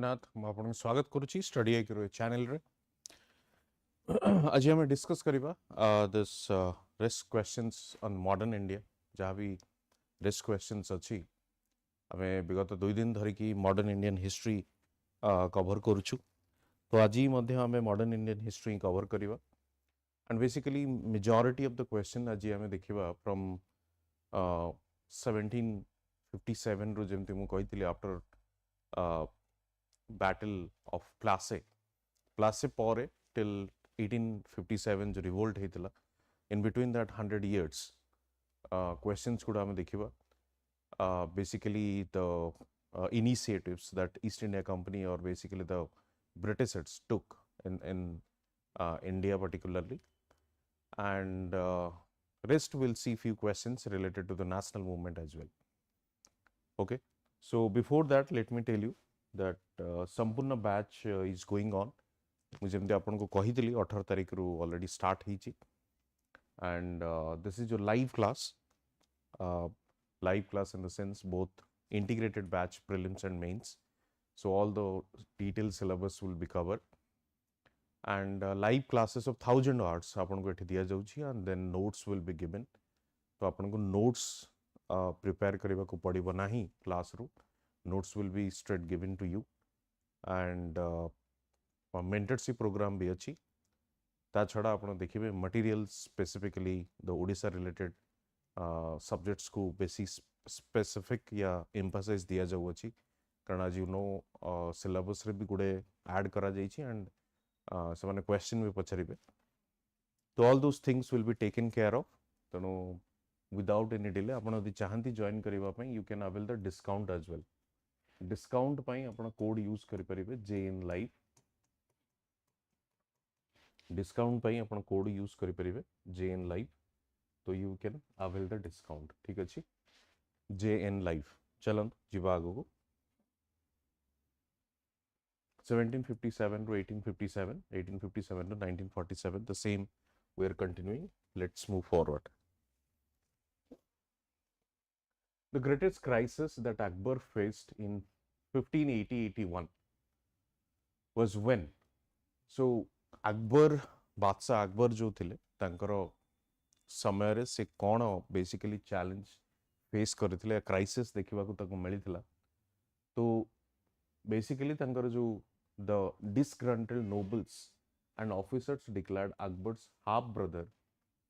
नाथ आपन स्वागत करुच्ची StudyIQ रो channel रे आज हम डिस्कस करिबा this risk questions on modern India जहाँ भी रिस्क क्वेश्चंस अछि हमें विगत 2 दिन धरि की मॉडर्न इंडियन हिस्ट्री कवर करूछु तो आज मध्य हमें मॉडर्न इंडियन हिस्ट्री कवर करिबा and basically majority of the question आज हमें देखिबा फ्रॉम 1757 रो जेमति मु कहितली after battle of Plasse pore till 1857 जो revolt हेतला in between that 100 years questions कुड़ा हमें देखिबा basically the initiatives that East India Company or basically the Britishers took in India particularly, and rest we'll see few questions related to the national movement as well. Okay, so before that let me tell you that संपूर्ण batch is going on मुझे आपन को कही 18 तारिख रु already start होइछि and this is your live class in the sense both integrated batch prelims and mains, so all the detailed syllabus will be covered and live classes of 1000 hours आपन को एठी दिया जाउछि and then notes will be given. तो आपन को notes prepare करिबा को पड़िबो नाही क्लास रु, notes will be straight given to you and mentorship program भी अच्छी ता छड़ा आपण देखिबे materials specifically the Odisha related subjects को बेसी स्पेसिफिक या एम्फसाइज दिया जाउ अछि कारण आज यू नो सिलेबस रे भी गुडे ऐड करा जाई छी एंड से माने क्वेश्चन भी पछरिबे तो all those things will be taken care of तनो विदाउट एनी डिले आपण यदि चाहंती जॉइन करिबा पई you can avail the discount as well. Discount पाई आपण कोड यूज करि परिबे JN लाइव डिस्काउंट पाई आपण कोड यूज करि परिबे JN लाइव तो you can avail the discount. ठीक अछि JN लाइव चलन जिबा आगो को 1757 to 1857 1857 to 1947 the same we are continuing. Let's move forward. The greatest crisis that Akbar faced in 1580-81 was when? So Akbar बादशाह अकबर जो थिले तांकर समय रे से कोन बेसिकली चैलेंज फेस करथिले क्राइसिस देखिबा को ताको मिलिथिला तो बेसिकली तांकर जो the disgruntled nobles and officers declared Akbar's half brother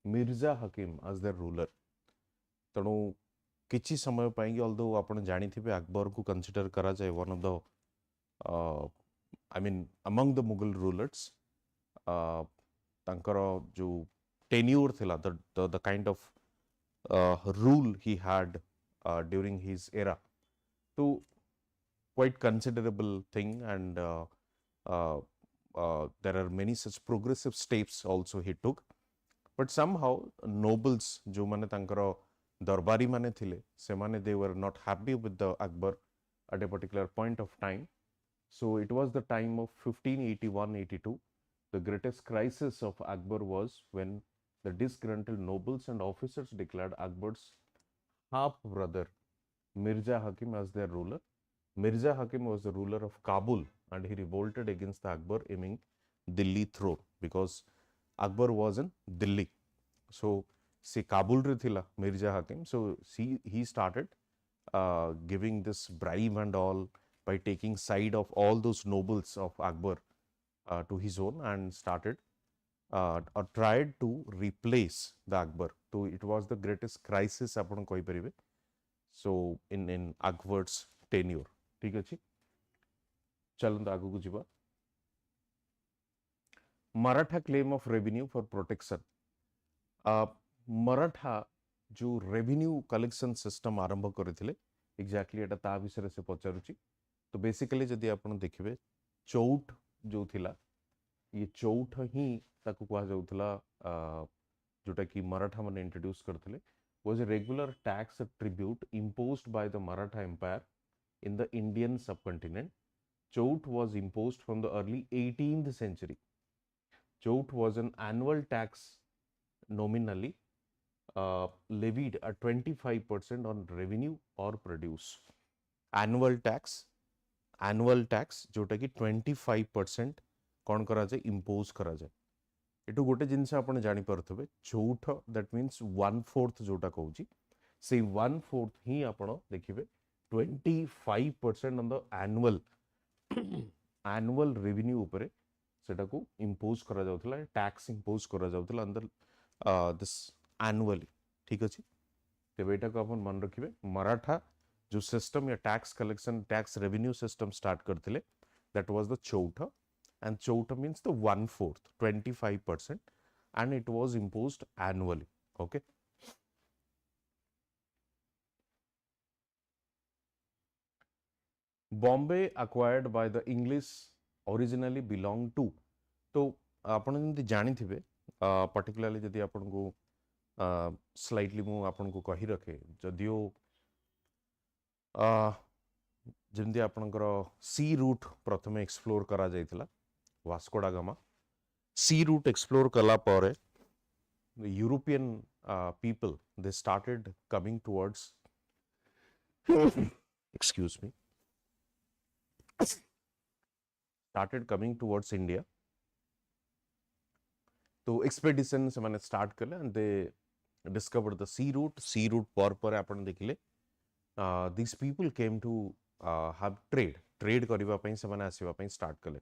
Mirza Hakim as their ruler. तणु किछि समय पाएंगे ऑल्दो आपण जानी थिबे अकबर को कंसीडर करा जाए one of the I mean among the Mughal rulers तांकर जो टेन्यूर थिला the kind of rule he had during his era तो quite considerable thing and there are many such progressive steps also he took but somehow nobles जो माने तांकर दरबारी माने थिले से माने they were not happy with the Akbar at a particular point of time. So it was the time of 1581-82. The greatest crisis of Akbar was when the disgruntled nobles and officers declared Akbar's half brother Mirza Hakim as their ruler. Mirza Hakim was the ruler of Kabul and he revolted against the Akbar aiming Delhi throne because Akbar was in Delhi. So से काबुल रे थिला मिर्जा हाकिम so he started giving this bribe and all by taking side of all those nobles of Akbar to his own and started or tried to replace the Akbar. So it was the greatest crisis आपण कहि परिबे so in Akbar's tenure. ठीक अछि चलन आगु को जिबा. Maratha claim of revenue for protection. Maratha जो रेवेन्यू कलेक्शन सिस्टम आरंभ करथिले एग्जैक्टली एटा ता विषय से पचारुची तो बेसिकली जदि आपण देखिबे चौठ जो थिला ये चौठ ही ताको कहा जाउथला जोटा कि मराठा माने इंट्रोड्यूस करथिले was a regular tax tribute imposed by the Maratha Empire in the Indian subcontinent. Chout was imposed from the early 18th century. Chout was an annual tax nominally levied at 25% on revenue or produce. Annual tax annual tax जोटा कि 25% कौन करा जाए impose करा जाए एटू गोटे जिनस आपण जानि परथबे चौथ दैट मीन्स 1/4 जोटा कहूची से 1/4 ही आपण देखिबे 25% on the annual annual revenue उपरे सेटा को इंपोज करा जाउथला टैक्स इंपोज करा जाउथला अंदर दिस एनुअली ठीक अछि तेबे एटा को अपन मन रखिबे मराठा जो सिस्टम या tax collection tax revenue system start करथिले दैट वाज द चौथा and chota means the 1/4 25% and it was imposed annually okay Bombay acquired by the English originally belonged to तो आपण जंती जानि थिबे पर्टिकुलरली जदि आपण को स्लाइटली मु आपण को कहि रखे जदियो जंती आपणकर सी रूट प्रथमे एक्सप्लोर करा जायतिला वास्को डा गामा सी रूट एक्सप्लोर कला परे European people they started coming towards excuse me started coming towards India तो एक्सपेडिशन से माने स्टार्ट कले and they discovered the sea route पर आपण देखिले these people came to have trade करबा पई से माने आसीबा पई स्टार्ट कले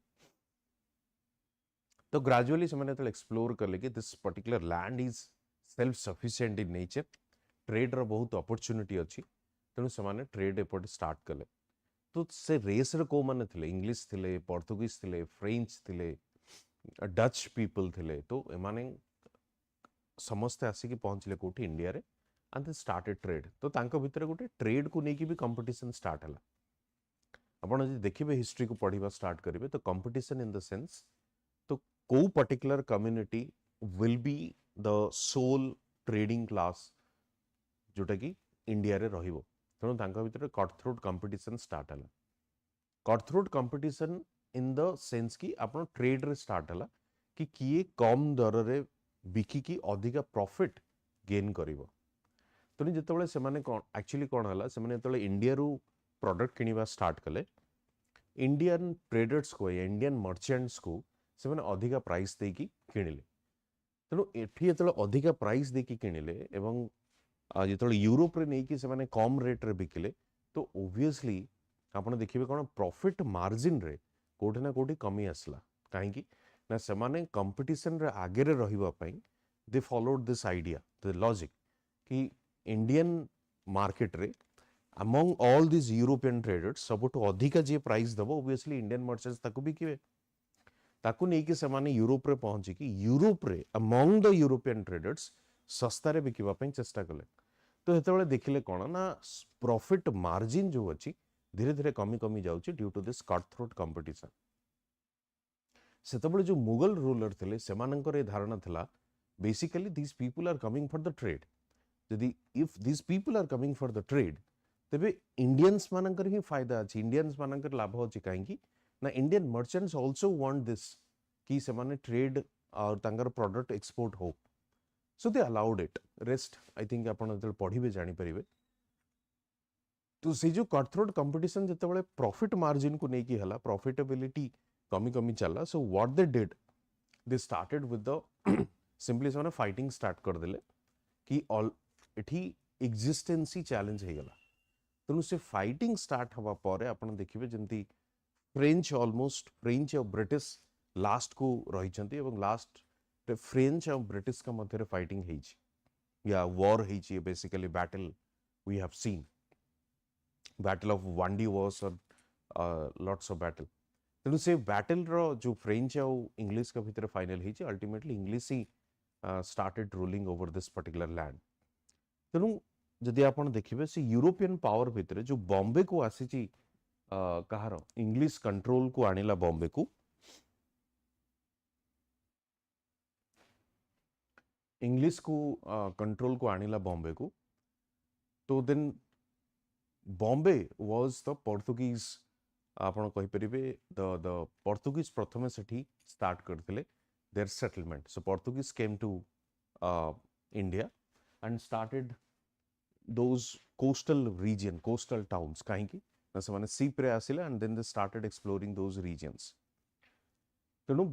तो ग्रेजुअली से मैंने एक्सप्लोर कले कि this particular land is self sufficient in nature trade रो बहुत अपॉर्चुनिटी अछि तेणु से माने ट्रेड एपट स्टार्ट कले तो से रेस रे को माने थिले इंग्लिश थिले पोर्तुगीज थिले फ्रेंच थिले डच पीपल थिले तो एमाने समस्त आसी कि पहुंचले कोठी इंडिया रे एंड दे स्टार्टेड ट्रेड तो तांको भितर गोटे ट्रेड को नेकी भी कंपटीशन स्टार्ट हला आपण जे देखिबे हिस्ट्री को पढिबा स्टार्ट करिवे तो कंपटीशन इन द सेंस को particular community will be the sole trading class जोटा कि इंडिया रे रहिबो तेणु तांका भितर कटथ्रोट कंपटीशन स्टार्ट हला cutthroat competition in the sense कि आपण ट्रेड रे स्टार्ट हला कि किए कम दर रे बिकी की अधिका प्रॉफिट गेन करिवो तेणु जेतेबेले से माने कोन एक्चुअली कोन हला से माने जेतेबेले इंडिया रू प्रोडक्ट किनिबा स्टार्ट कले इंडियन ट्रेडर्स को या इंडियन मर्चेंट्स को से माने अधिका प्राइस देकी किनिले तेणु एठी जेतेबेले अधिका प्राइस देकी किनिले एवं जेतेबेले यूरोप रे नेकी से माने कम रेट रे बिकिले तो ऑब्वियसली आपण देखिबे कोन प्रॉफिट मार्जिन रे कोठी ना कोठी कमी आसला काहे कि ना से माने कंपटीशन रे आगे रे रहिबा पई they followed this idea the logic कि इंडियन मार्केट रे among all this European traders सबटु अधिका जे प्राइस दबो ऑब्वियसली इंडियन मर्चेंट्स ताकू बिकिबे ताकू नहीं कि सेमाने यूरोप रे पहुंची कि यूरोप रे अमंग द यूरोपियन ट्रेडर्स सस्ता रे बिकिबा पई चेष्टा कले तो हेतबेले देखिले कोन ना प्रॉफिट मार्जिन जो अछि धीरे धीरे कमी कमी जाउची due to this cut throat competition सेतबेले जो मुगल रूलर थिले सेमानकर ए धारणा थिला basically this people are coming for the trade यदि if this people are coming for the trade तबे इंडियंस मानकर ही फायदा अछि इंडियंस मानकर लाभ अछि काहे कि ना Indian merchants also want this कि से माने ट्रेड और तांगर प्रोडक्ट एक्सपोर्ट हो so they allowed it rest I think आपण जब पढ़िबे जानि परिबे तो से जो कटथ्रोट कंपटीशन जतबेले प्रॉफिट मार्जिन को नेकी हला प्रॉफिटेबिलिटी कमी कमी चला so what they did they started with the simply से माने फाइटिंग स्टार्ट कर देले कि ऑल एठी एग्जिस्टेंसी चैलेंज हे गला तेणु से फाइटिंग स्टार्ट हवा परे आपण देखिबे जंती फ्रेंच ऑलमोस्ट फ्रेंच और ब्रिटिश लास्ट को रही एवं लास्ट फ्रेंच और ब्रिटिश का मध्य फाइटिंग है या वॉर है basically battle we have seen battle of Wandiwash और लॉट्स ऑफ बैटल तेणु से बैटल रो जो फ्रेंच और इंग्लिश का भितर फाइनल है ultimately English he started ruling over this particular land तेणु जदि आपण देखिबे से यूरोपियन पावर भितर जो बॉम्बे को आसी कहार इंग्लिश कंट्रोल को आनिला बॉम्बे को इंग्लिश को कंट्रोल को आनिला बॉम्बे को तो then Bombay was the Portuguese आपण कहि परिबे द पोर्तुगीज प्रथमे सेठी स्टार्ट करथिले their settlement so Portuguese came to India and started those coastal region coastal towns काहे कि ना से सीप रे आसिले and then they started exploring those regions तेणु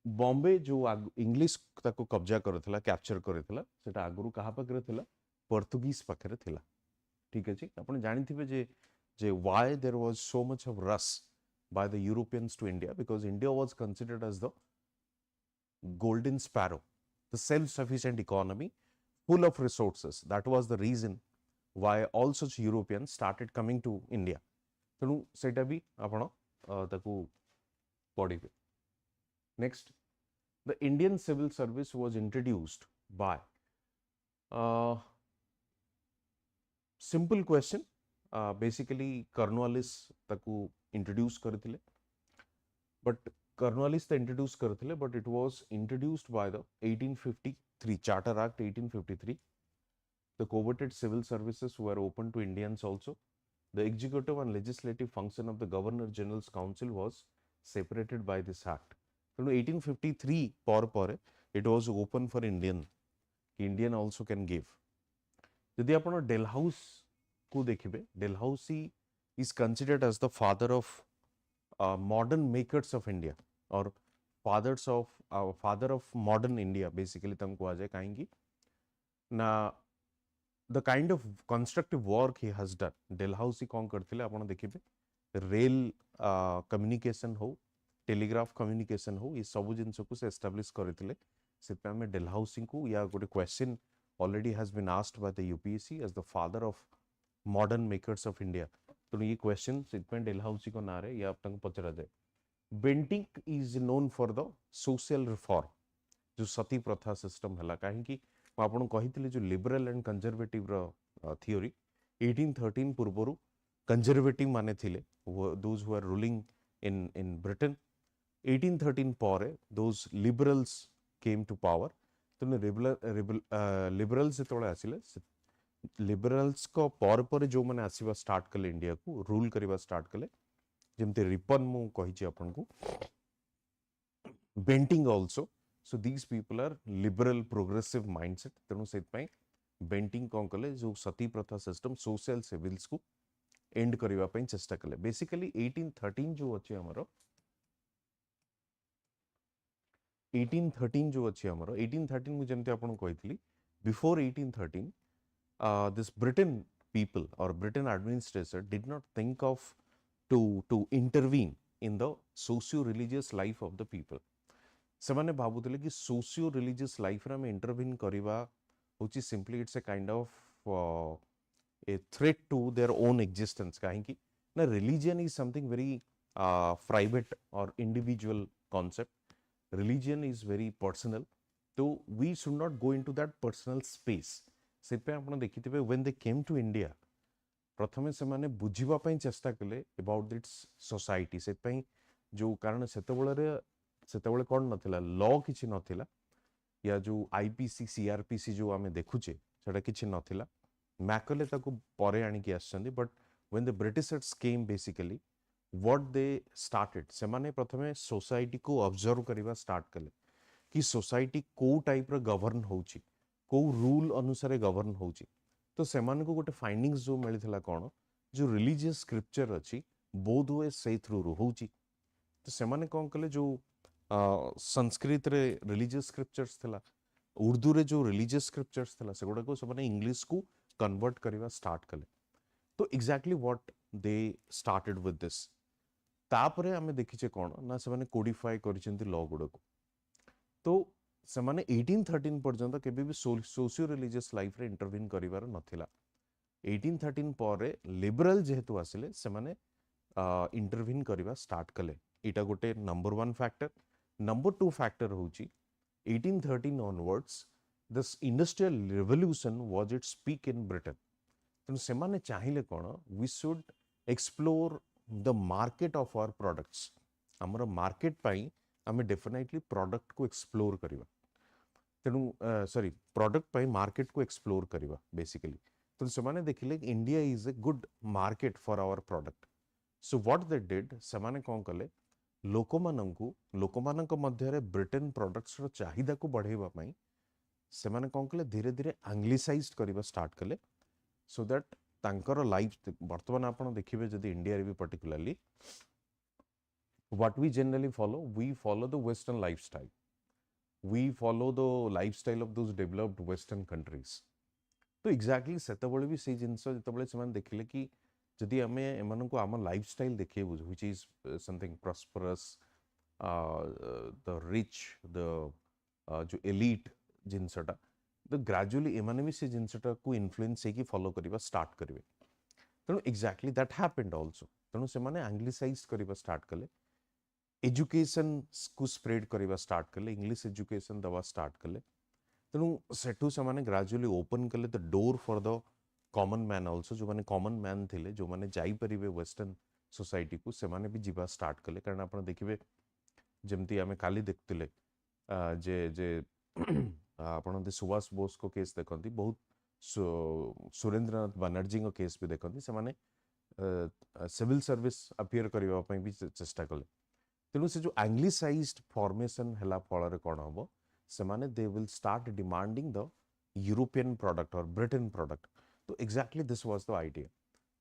बॉम्बे जो इंग्लिश ताको कब्जा करथिला कैप्चर करथिला सेटा आगुरु कहा पाखरे थिला पोर्तुगीज पाखरे थिला ठीक अछि आपण जानिथिबे जे why there was so much of rush by the Europeans to India because India was considered as the golden sparrow, the self-sufficient economy full of resources. That was the reason why all such Europeans started coming to India. तेणु सेटा भी आपण ताकू पढ़िबे. Next, the Indian civil service was introduced by simple question. Basically Cornwallis ताकू introduce करथिले, but Cornwallis the introduce करथिले, but it was introduced by the 1853 Charter Act 1853. The coveted civil services were open to Indians also. The executive and legislative function of the Governor General's Council was separated by this act. So 1853 पर it was open for Indian. Indian also can give. यदि आपण Dalhousie को देखिबे, Dalhousie is considered as the father of modern makers of India or father of modern India basically तंग को आजे कहेंगी ना the kind of constructive work he has done. Dalhousie कौन करथिले आपण देखिबे, रेल कम्युनिकेशन हो, टेलीग्राफ कम्युनिकेशन हो, ये सब जिनस को से एस्टाब्लिश करथिले. सेपे हमें डेलहाउसी को या गोटे question already has been asked by the UPSC as the father of modern makers of India. तो ये क्वेश्चन सेपे डेलहाउसी को ना रे या तंग पचरा जाए. Bentinck is known for the social reform, जो सती प्रथा सिस्टम हला काहेकि आपण कहितले जो लिबरल एंड कंजर्वेटिव रो थियोरी 1813 पूर्वरु कंजर्वेटिव माने थिले, those who are ruling in Britain. 1813 ପରେ those liberals came to power. तने लिबरल्स जेतोळे आसिले, लिबरल्स को पर जो माने आसीबा स्टार्ट कले इंडिया को रूल करबा स्टार्ट कले, जेमते रिपन मु कहिछि आपन को, Bentinck also. So these people are liberal progressive mindset. तेणु से बेंटिंग कौन कले जो सती प्रथा सिस्टम सोशल सिविल्स को एंड करबा पई चेष्टा कले. बेसिकली 1813 जो अछि हमरो 1813 जो अछि हमरो 1813 मु जेंते आपन कहितली before 1813 this Britain people or Britain administrator did not think of to intervene in the socio religious life of the people. सेमाने भाबुतले कि सोशियो रिलीजियस लाइफ रे हम इंटरवीन करिवा होची simply it's a kind of a threat to their own existence. काहे कि ना religion is something very private और individual concept. Religion is very personal, तो we should not go into that personal space. सेपे आपण देखिथिबे when they came to India प्रथमे सेमाने बुझिबा पई चेष्टा कले अबाउट इट्स सोसाइटी. सेपई जो कारण सेतेबेले कौन नथिला, लॉ किछि नथिला या जो आईपीसी सीआरपीसी जो आमे देखुचे सेटा किछि नथिला. मैकले ताको परे आनी कि आछंदी. But when the Britishers came basically what they started, सेमाने प्रथमे सोसाइटी को ऑब्जर्व करबा स्टार्ट कले कि सोसाइटी को टाइप रो गवर्न होउची, को रूल अनुसार गवर्न होउची. तो सेमान को गोटे फाइंडिंग्स जो मिलिथिला कोन जो रिलीजियस स्क्रिप्चर अछि बोध हुए से थ्रू होउची. तो सेमाने कोन कले जो संस्कृत रे रिलीजियस स्क्रिप्चर्स थिला, उर्दू रे जो रिलीजियस स्क्रिप्चर्स थिला सेगुडा को सबने इंग्लिश को कन्वर्ट करबा स्टार्ट कले. तो exactly what they started with this. तापरे हमें देखिचे कोन ना सबने कोडिफाई करिसेंती लॉ गुडा को. तो सेमाने 1813 पर्यंत केबे भी सोशियो रिलीजियस लाइफ रे इंटरवीन करिवार नथिला. 1813 ପରେ लिबरल जेहेतु आसिले सेमाने इंटरवीन करबा स्टार्ट कले. इटा गोटे नंबर 1 फैक्टर. नंबर 2 फैक्टर होची 1813 onwards this industrial revolution was its peak in Britain. तेणु सेमाने चाहिए कौन we should explore the market of our products. हमर मार्केट पाई हमें डेफिनेटली प्रोडक्ट को एक्सप्लोर करिवा. तेणु सॉरी प्रोडक्ट पाई मार्केट को एक्सप्लोर करिवा बेसिकली. तो सेमाने देखिले India is a good market for our product. So what they did, सेमाने कौन कले लोकमानक मध्य ब्रिटेन प्रोडक्ट्स रो चाहिदा को बढ़ेबा पई सेमाने कौन कले धीरे धीरे एंग्लिसाइज्ड करबा स्टार्ट कले. सो दैट तांकर लाइफ वर्तमान आपण देखिबे जदि इंडिया रे भी particularly what we generally follow, we follow the western lifestyle, we follow the lifestyle of those developed western countries. तो एक्जाक्टली सेतबळे भी से जिंस जेतबळे समान देखिले कि जदि आमे एमान को आम लाइफस्टाइल देखेबु which is something prosperous, the rich, the जो एलीट जिनसटा, तो ग्रेजुअली एमाने भी से जिनसटा को इन्फ्लुएंस हे कि फॉलो करिबा स्टार्ट करिवे. तेणु एक्जाक्टली दैट हैपेंड आल्सो. तेणु से माने एंग्लिसाइज करिबा स्टार्ट कले, एजुकेशन को स्प्रेड करिबा स्टार्ट कले, इंग्लिश एजुकेशन दवा स्टार्ट कले. तेणु सेठू से माने ग्रेजुअली ओपन कले the door for the common man also. जो माने कॉमन मैन थिले, जो माने जाई परिबे वेस्टर्न सोसाइटी को, से माने भी जीवा स्टार्ट कले. कारण आपण देखिबे जेमती आमे काली देखतिले जे जे आपण दे सुभाष बोस को केस देखंती, बहुत सुरेंद्रनाथ बनर्जी को केस भी देखंती, से माने सिविल सर्विस अपियर करिबा पई भी चेष्टा कले. तेणु से जो एंग्लिसाइज्ड फॉर्मेशन हला फल रे कोन हबो, से माने they will start demanding the European product और ब्रिटेन प्रोडक्ट. तो exactly this was the idea.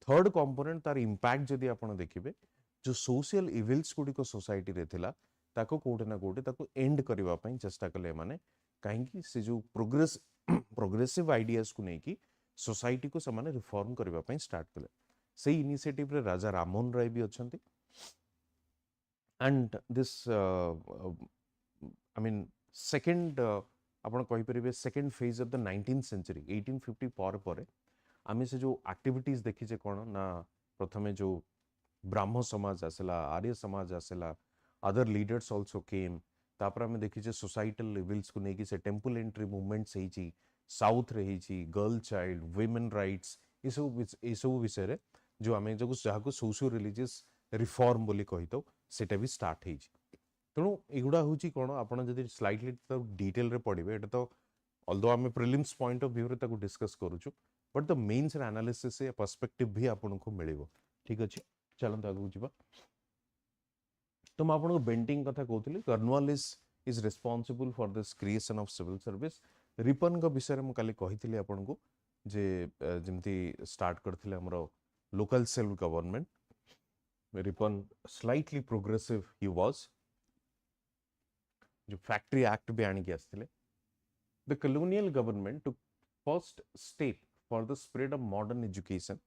Third component तार इंपैक्ट जदि आपण देखिबे, जो सोशल इविल्स गुडी को सोसाइटी रे थिला ताको कोटे ना कोटे ताको एंड करिवा पई चेष्टा कले माने. काहेकि से जो प्रोग्रेसिव आइडियाज को नै कि सोसाइटी को समाने रिफॉर्म करिवा पई स्टार्ट कले. सेही इनिशिएटिव रे राजा राममोहन राय भी अछंती. And this I mean second आपण कहि परिबे second phase of the 19th century 1850 पर आमे से जो एक्टिविटीज देखि जे कोन ना, प्रथमे जो ब्राह्मण समाज आसला, आर्य समाज आसला, अदर लीडर्स आल्सो केम. तापर आमे देखि जे सोसाइटल लेवल्स को नेकी से टेंपल एंट्री मूवमेंट्स हेची, साउथ रे हेची, गर्ल चाइल्ड, वुमेन राइट्स, ए सब विषय रे जो आमे जो जाको सोशो रिलीजियस रिफॉर्म बोली कहितो सेटा भी स्टार्ट हेची. तेणु एगुड़ा हूँ कौन आपड़ जब स्लाइटली तो डिटेल रे पढ़े, ये तो ऑल्दो आम प्रिलिम्स पॉइंट ऑफ व्यू रे डिस्कस करूँ, बट द मेन्स एनालिसिस या पर्सपेक्टिव भी आपन को मिल. ठीक अच्छे, चलते आगू जा. तो मैं आपको बेंटिंग कथा कहती. Cornwallis is responsible for this creation of civil service. Ripon का विषय में काली कही आपन को जे जमती स्टार्ट करथिले हमरो local self government. Ripon slightly progressive he was. जो फैक्ट्री एक्ट भी आनी आसते. The colonial government took first step for the spread of modern education.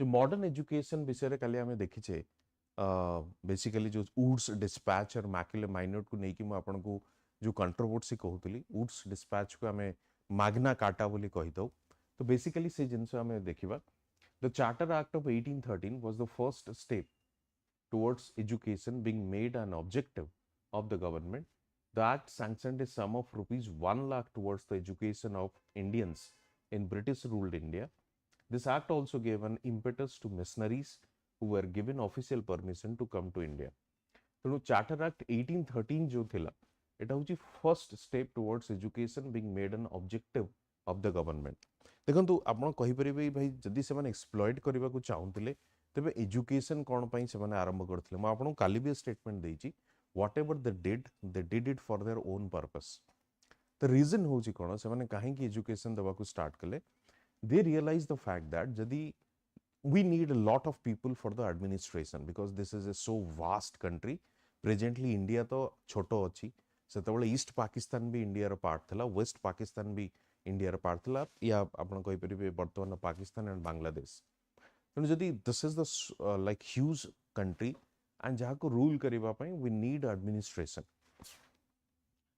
जो मॉडर्न एजुकेशन विषय रे काली हमें देखिछे, बेसिकली जो वुड्स डिस्पैच और मैक्यूलर माइनोट को नेकी मु आपन को जो कंट्रोवर्सी कहूतली, वुड्स डिस्पैच को हमें माग्ना कार्टा बोली कहि दो. तो बेसिकली से जिनस हमें देखिबा, the charter act of 1813 was the first step towards education being made an objective of the government. The act sanctioned a sum of rupees 1 lakh towards the education of Indians in British-ruled India. This act also gave an impetus to missionaries who were given official permission to come to India. So, Charter Act 1813 जो थिला, एटा होची first step towards education being made an objective of the government. देखंतु आपण कहि परिबे भाई जदि से माने एक्सप्लॉइट करबा को चाहुतिले तबे एजुकेशन कोन पई से माने आरंभ करथिले. म आपण काली भी statement देइची, whatever they did it for their own purpose. The reason होची कोन से माने काहे कि एजुकेशन दवा को स्टार्ट कले. They realized the fact that जदि we need a lot of people for the administration because this is a so vast country. Presently India तो छोटो अछि, सेतबेले ईस्ट पाकिस्तान भी इंडिया रो पार्ट थला, वेस्ट पाकिस्तान भी इंडिया रो पार्ट थला, या आपण कहि परिबे वर्तमान पाकिस्तान एंड बांग्लादेश. तेणु जदि this is the like huge country and जहाँ को रूल करिबा पई we need administration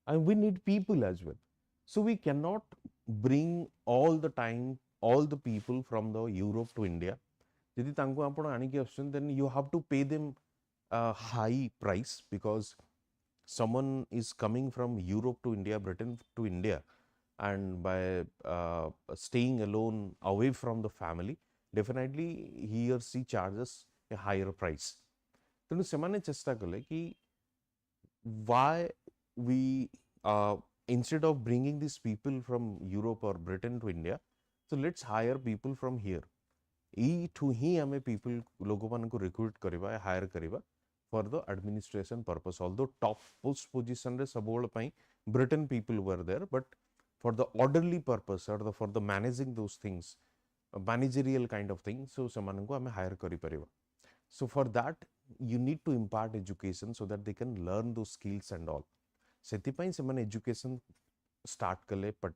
and we need people as well. So we cannot bring all the time all the people from the Europe to India. जदि तांको आपण आनी कि option, then you have to pay them a high price because someone is coming from Europe to India, Britain to India, and by staying alone away from the family, definitely he or she charges a higher price. तेणु से चेष्टा कले कि why we instead of bringing these people from Europe or Britain to India, so let's hire people from here. एठू ही हमें people लोगों मान को recruit करिबा, हायर करिबा for the administration purpose. Although top post position रे सबोल पई Britain people were there, but for the orderly purpose or for the managing those things, managerial kind of thing, so semananku ame hire kari pariba. So for that you need to impart education so that they can learn those skills and all. Seti pai semane education start kale but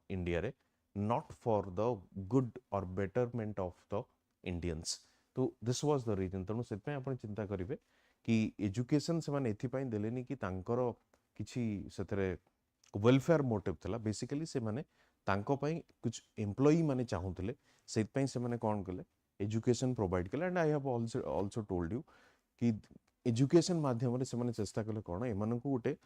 India re, not for the good or betterment of the Indians. So this was the reason. तेणु से आपण चिंता करिवे कि education से माने एथि पई देलेनी कि तांकर किछि सेतरे वेलफेयर मोटिव थला. बेसिकली से माने तांको पई कुछ एम्प्लॉई माने चाहुतले, सेत पई से माने कोन कले एजुकेशन प्रोवाइड कले. And I have also told you कि एजुकेशन माध्यम रे से माने चेष्टा कले कोन एमानकु गुटे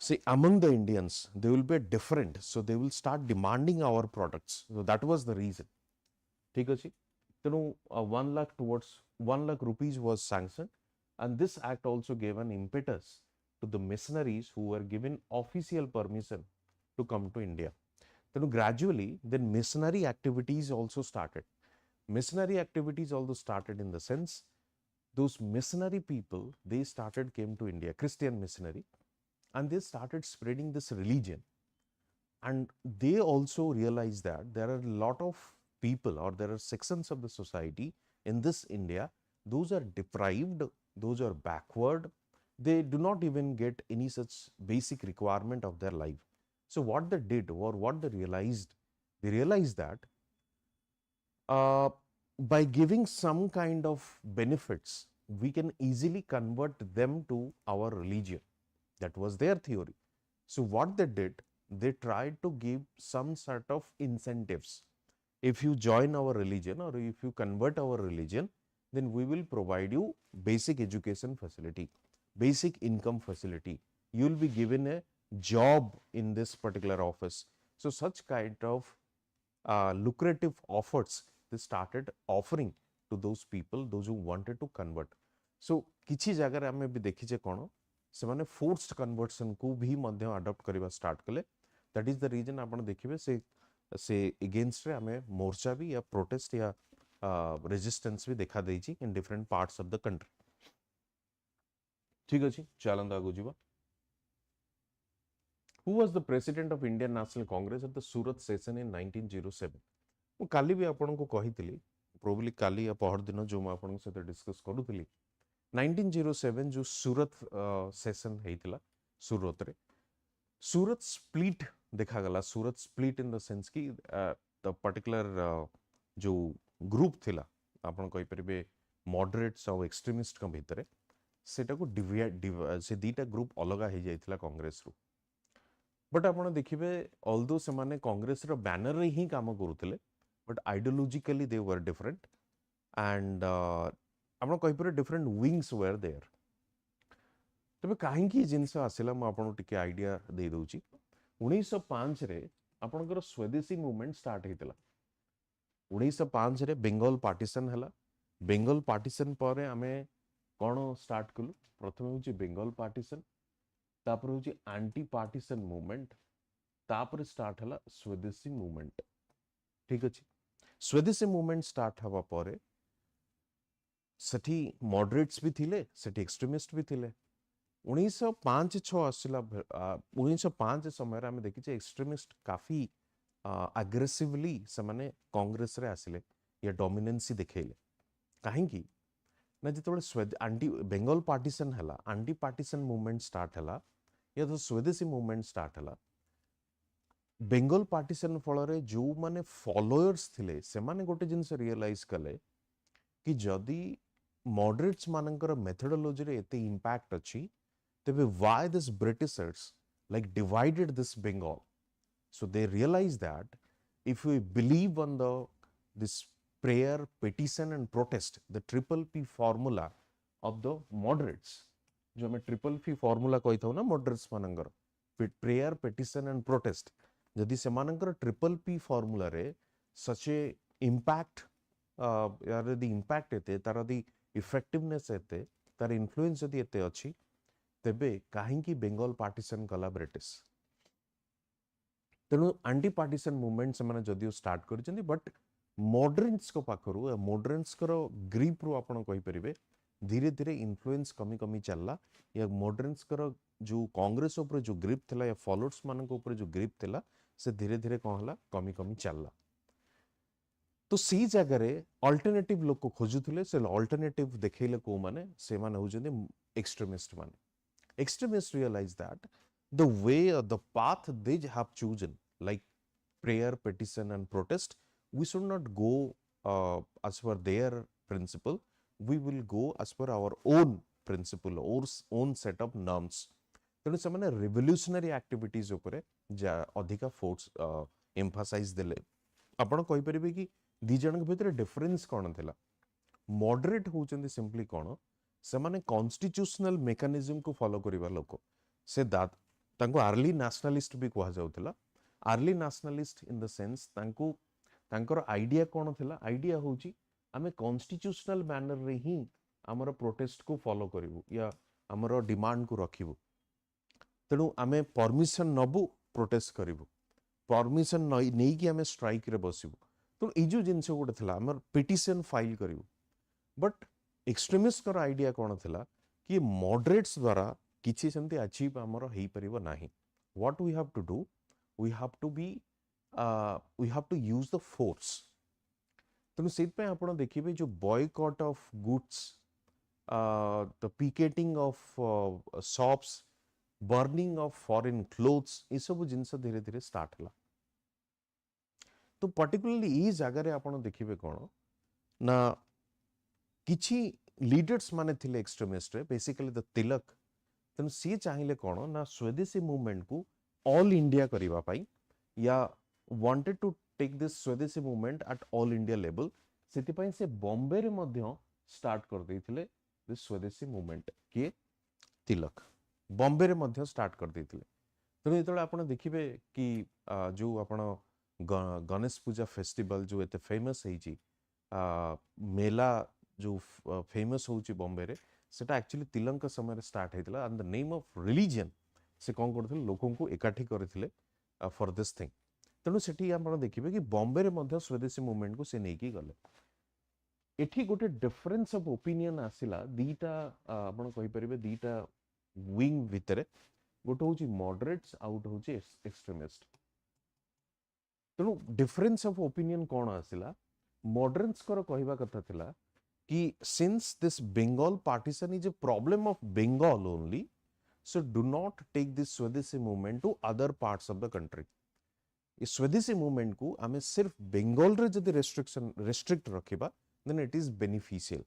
see among the Indians they will be different, so they will start demanding our products. So that was the reason. ठीक अछि. तेणु 1 lakh towards 1 lakh rupees was sanctioned, and this act also gave an impetus to the missionaries who were given official permission to come to India. Then gradually then missionary activities also started. Missionary activities also started in the sense those missionary people, they started came to India, Christian missionary, and they started spreading this religion. And they also realized that there are a lot of people, or there are sections of the society in this India, those are deprived, those are backward, they do not even get any such basic requirement of their life. So what they did, or what they realized that by giving some kind of benefits, we can easily convert them to our religion. That was their theory. So what they did, they tried to give some sort of incentives. If you join our religion, or if you convert our religion, then we will provide you basic education facility, basic income facility. You will be given a job in this particular office. So such kind of lucrative offers they started offering to those people, those who wanted to convert. So किछि जगह रे हमें भी देखि जे कोन से माने forced conversion को भी मध्य अडॉप्ट करबा स्टार्ट कले. दैट इज द रीजन आपण देखिबे से अगेंस्ट रे हमें मोर्चा भी या प्रोटेस्ट या रेजिस्टेंस भी देखा देछि in different parts of the country. ठीक अछि, चलन आगु जीवा. Who was the president of Indian National Congress at the Surat session in 1907? मु काली भी आपण को कहितली, प्रोबब्ली काली या पहर दिन जो म आपण से डिस्कस करूतली. 1907 जो सूरत सेशन हेतिला सूरत रे, सूरत स्प्लिट देखा गला. सूरत स्प्लिट इन द सेंस कि द पर्टिकुलर जो ग्रुप थिला आपण कहि परिबे मॉडरेट्स और एक्सट्रीमिस्ट का भितरे सेटा को डिवाइड से दीटा ग्रुप अलगा हे जाइथिला कांग्रेस रु. बट आपण देखिबे ऑल्दो से माने कांग्रेस रो बैनर रे ही काम करूथिले, but ideologically they were different. And आपण कहि पर डिफरेंट विंग्स वेयर देयर. तबे काहे की जिंस आसिला म आपण टिके आइडिया दे दउची. 1905 रे आपनकर स्वदेशी मूवमेंट स्टार्ट हेतिला. 1905 रे बेंगल पार्टीशन हला. बेंगल पार्टीशन पर हमें कोन स्टार्ट कलु, प्रथम होची बेंगल पार्टीशन, तापर होची एंटी पार्टीशन मूवमेंट, तापर स्टार्ट हला स्वदेशी मूवमेंट. ठीक अछि. स्वदेशी मूवमेंट स्टार्ट हवा परे सेठी मॉडरेट्स भी थिले, सेठी एक्सट्रीमिस्ट भी थिले. 1905-6 आसिला 1905 समय रे हम देखि जे एक्सट्रीमिस्ट काफी अग्रेसिवली से माने कांग्रेस रे आसिले या डोमिनेंसी देखेले. काहे की ना जेतबे एंटी बेंगल पार्टीशन हला, एंटी पार्टीशन मूवमेंट स्टार्ट हला या तो स्वदेशी मूवमेंट स्टार्ट हला. बेंगल पार्टीशन फल रे जो माने फॉलोअर्स थिले से माने गोटे जिंस रियलाइज कले कि जदी मॉडरेट्स मानकर मेथोडोलॉजी रे एते इंपैक्ट अछि, तबे why this Britishers like divided this Bengal. So they realized that if we believe on this prayer, petition and protest, the triple P formula of the moderates, जो हमें ट्रिपल पी फॉर्मूला कही था ना moderates मानकर, prayer, petition and protest, जदि से मानकर triple P formula रे सचे इंपैक्ट यार यदि इंपैक्ट एते तार यदि इफेक्टिवनेस एते तार इन्फ्लुएंस यदि एते अछि, तेबे काहेकि बेंगल पार्टीशन कला ब्रिटिश. तेणु एंटी पार्टीशन मूवमेंट से माने जदियो स्टार्ट करछन्ती, बट मॉडरेट्स को पाखरु मॉडरेट्स करो ग्रिप रु आपण कहि परिबे धीरे धीरे इन्फ्लुएंस कमी कमी चलला. या मॉडरेट्स करो जो कांग्रेस ऊपर जो ग्रिप थिला या फॉलोअर्स मान ऊपर जो ग्रिप थिला से धीरे धीरे कोन हला कमी कमी चलला. तो सी जगह अल्टरनेटिव लोक खोजुले से अल्टरनेटिव देखले को माने से माने होजने एक्सट्रीमिस्ट माने extremist realise that the way or the path they have chosen, like prayer, petition, and protest, we should not go as per their principle. We will go as per our own principle or own set of norms. ତେଣୁ ସେମାନେ revolutionary activities ଉପରେ ଅଧିକା force emphasise ଦେଲେ। ଆପଣ କହିପାରିବେ କି ଦି ଜଣଙ୍କ ଭିତରେ ଡିଫରେନ୍ସ କ'ଣ ଥିଲା? ମଡରେଟ୍ ହେଉଛନ୍ତି ସିମ୍ପଲି କ'ଣ, ସେମାନେ କନଷ୍ଟିଟ୍ୟୁସନାଲ ମେକାନିଜମକୁ ଫଲୋ କରିବା ଲୋକ। ସେ ତାଙ୍କୁ ଆର୍ଲି ନ୍ୟାସନାଲିଷ୍ଟ ବି କୁହାଯାଉଥିଲା। Early nationalist in the sense ତାଙ୍କର ଆଇଡିଆ କ'ଣ ଥିଲା? ଆଇଡିଆ ହେଉଛି ଆମେ କନଷ୍ଟିଟ୍ୟୁସନାଲ ମ୍ୟାନରରେ ହିଁ ଆମର ପ୍ରୋଟେଷ୍ଟକୁ ଫଲୋ କରିବୁ ୟା ଆମର ଡିମାଣ୍ଡକୁ ରଖିବୁ। ତେଣୁ ଆମେ ପରମିଶନ ନବୁ, ପ୍ରୋଟେଷ୍ଟ କରିବୁ, ପରମିଶନ ନେଇକି ଆମେ ଷ୍ଟ୍ରାଇକ୍ରେ ବସିବୁ। ତେଣୁ ଏଇ ଯେଉଁ ଜିନିଷ ଗୋଟେ ଥିଲା ଆମର ପିଟିସନ ଫାଇଲ୍ କରିବୁ। ବଟ୍ ଏକ୍ସଟ୍ରିମିଷ୍ଟଙ୍କର ଆଇଡିଆ କ'ଣ ଥିଲା କି ମଡରେଟ୍ସ ଦ୍ୱାରା କିଛି ସେମିତି ଆଚିଭ୍ ଆମର ହେଇପାରିବ ନାହିଁ। What we have to do, we have to use the force. ତେଣୁ ସେଇଥିପାଇଁ ଆପଣ ଦେଖିବେ ଯେଉଁ boycott of goods, the picketing of shops, burning of foreign clothes, ଏସବୁ ଜିନିଷ ଧୀରେ ଧୀରେ ଷ୍ଟାର୍ଟ ହେଲା। ତ ପର୍ଟିକୁଲାରଲି ଏଇ ଜାଗାରେ ଆପଣ ଦେଖିବେ କ'ଣ ନା କିଛି ଲିଡର୍ସ ମାନେ ଥିଲେ ଏକ୍ସଟ୍ରିମିଷ୍ଟରେ, ବେସିକାଲି ଦ ତିଲକ। ତେଣୁ ସିଏ ଚାହିଁଲେ କ'ଣ ନା ସ୍ୱଦେଶୀ ମୁଭମେଣ୍ଟକୁ ଅଲ୍ ଇଣ୍ଡିଆ କରିବା ପାଇଁ, ୟା wanted to take this swadeshi movement at all India level. ସେଥିପାଇଁ ସେ ବମ୍ବେରେ ମଧ୍ୟ ଷ୍ଟାର୍ଟ କରିଦେଇଥିଲେ ଦିସ୍ ସ୍ୱଦେଶୀ ମୁଭମେଣ୍ଟ। କିଏ? ତିଲକ ବମ୍ବେରେ ମଧ୍ୟ ଷ୍ଟାର୍ଟ କରିଦେଇଥିଲେ। ତେଣୁ ଯେତେବେଳେ ଆପଣ ଦେଖିବେ କି ଯେଉଁ ଆପଣ ଗଣେଶ ପୂଜା ଫେଷ୍ଟିଭାଲ ଯେଉଁ ଏତେ ଫେମସ୍ ହେଇଛି, ମେଲା ଯେଉଁ ଫେମସ୍ ହେଉଛି ବମ୍ବେରେ, ସେଟା ଆକ୍ଚୁଆଲି ତିଲକଙ୍କ ସମୟରେ ଷ୍ଟାର୍ଟ ହେଇଥିଲା। And the name of religion ସେ କ'ଣ କରୁଥିଲେ, ଲୋକଙ୍କୁ ଏକାଠି କରିଥିଲେ ଫର୍ ଦିସ୍ ଥିଙ୍ଗ। ତେଣୁ ସେଠି ଆପଣ ଦେଖିବେ କି ବମ୍ବେରେ ମଧ୍ୟ ସ୍ୱଦେଶୀ ମୁଭମେଣ୍ଟକୁ ସେ ନେଇକି ଗଲେ। ଏଠି ଗୋଟେ ଡିଫରେନ୍ସ ଅଫ୍ ଓପିନିଅନ୍ ଆସିଲା ଦିଟା, ଆପଣ କହିପାରିବେ ଦିଟା ୱିଙ୍ଗ ଭିତରେ। ଗୋଟେ ହେଉଛି ମଡରେଟ୍ସ, ଆଉ ଗୋଟେ ହେଉଛି ଏକ୍ସଟ୍ରିମିଷ୍ଟ। ତେଣୁ ଡିଫରେନ୍ସ ଅଫ୍ ଓପିନିଅନ୍ କ'ଣ ଆସିଲା? ମଡରେଟ୍ସଙ୍କର କହିବା କଥା ଥିଲା कि since this Bengal partition is a problem of Bengal only, so do not take this Swadeshi movement to other parts of the country. इस Swadeshi movement को हमें सिर्फ बेंगल रे जदि restrict रखिबा, then it is beneficial.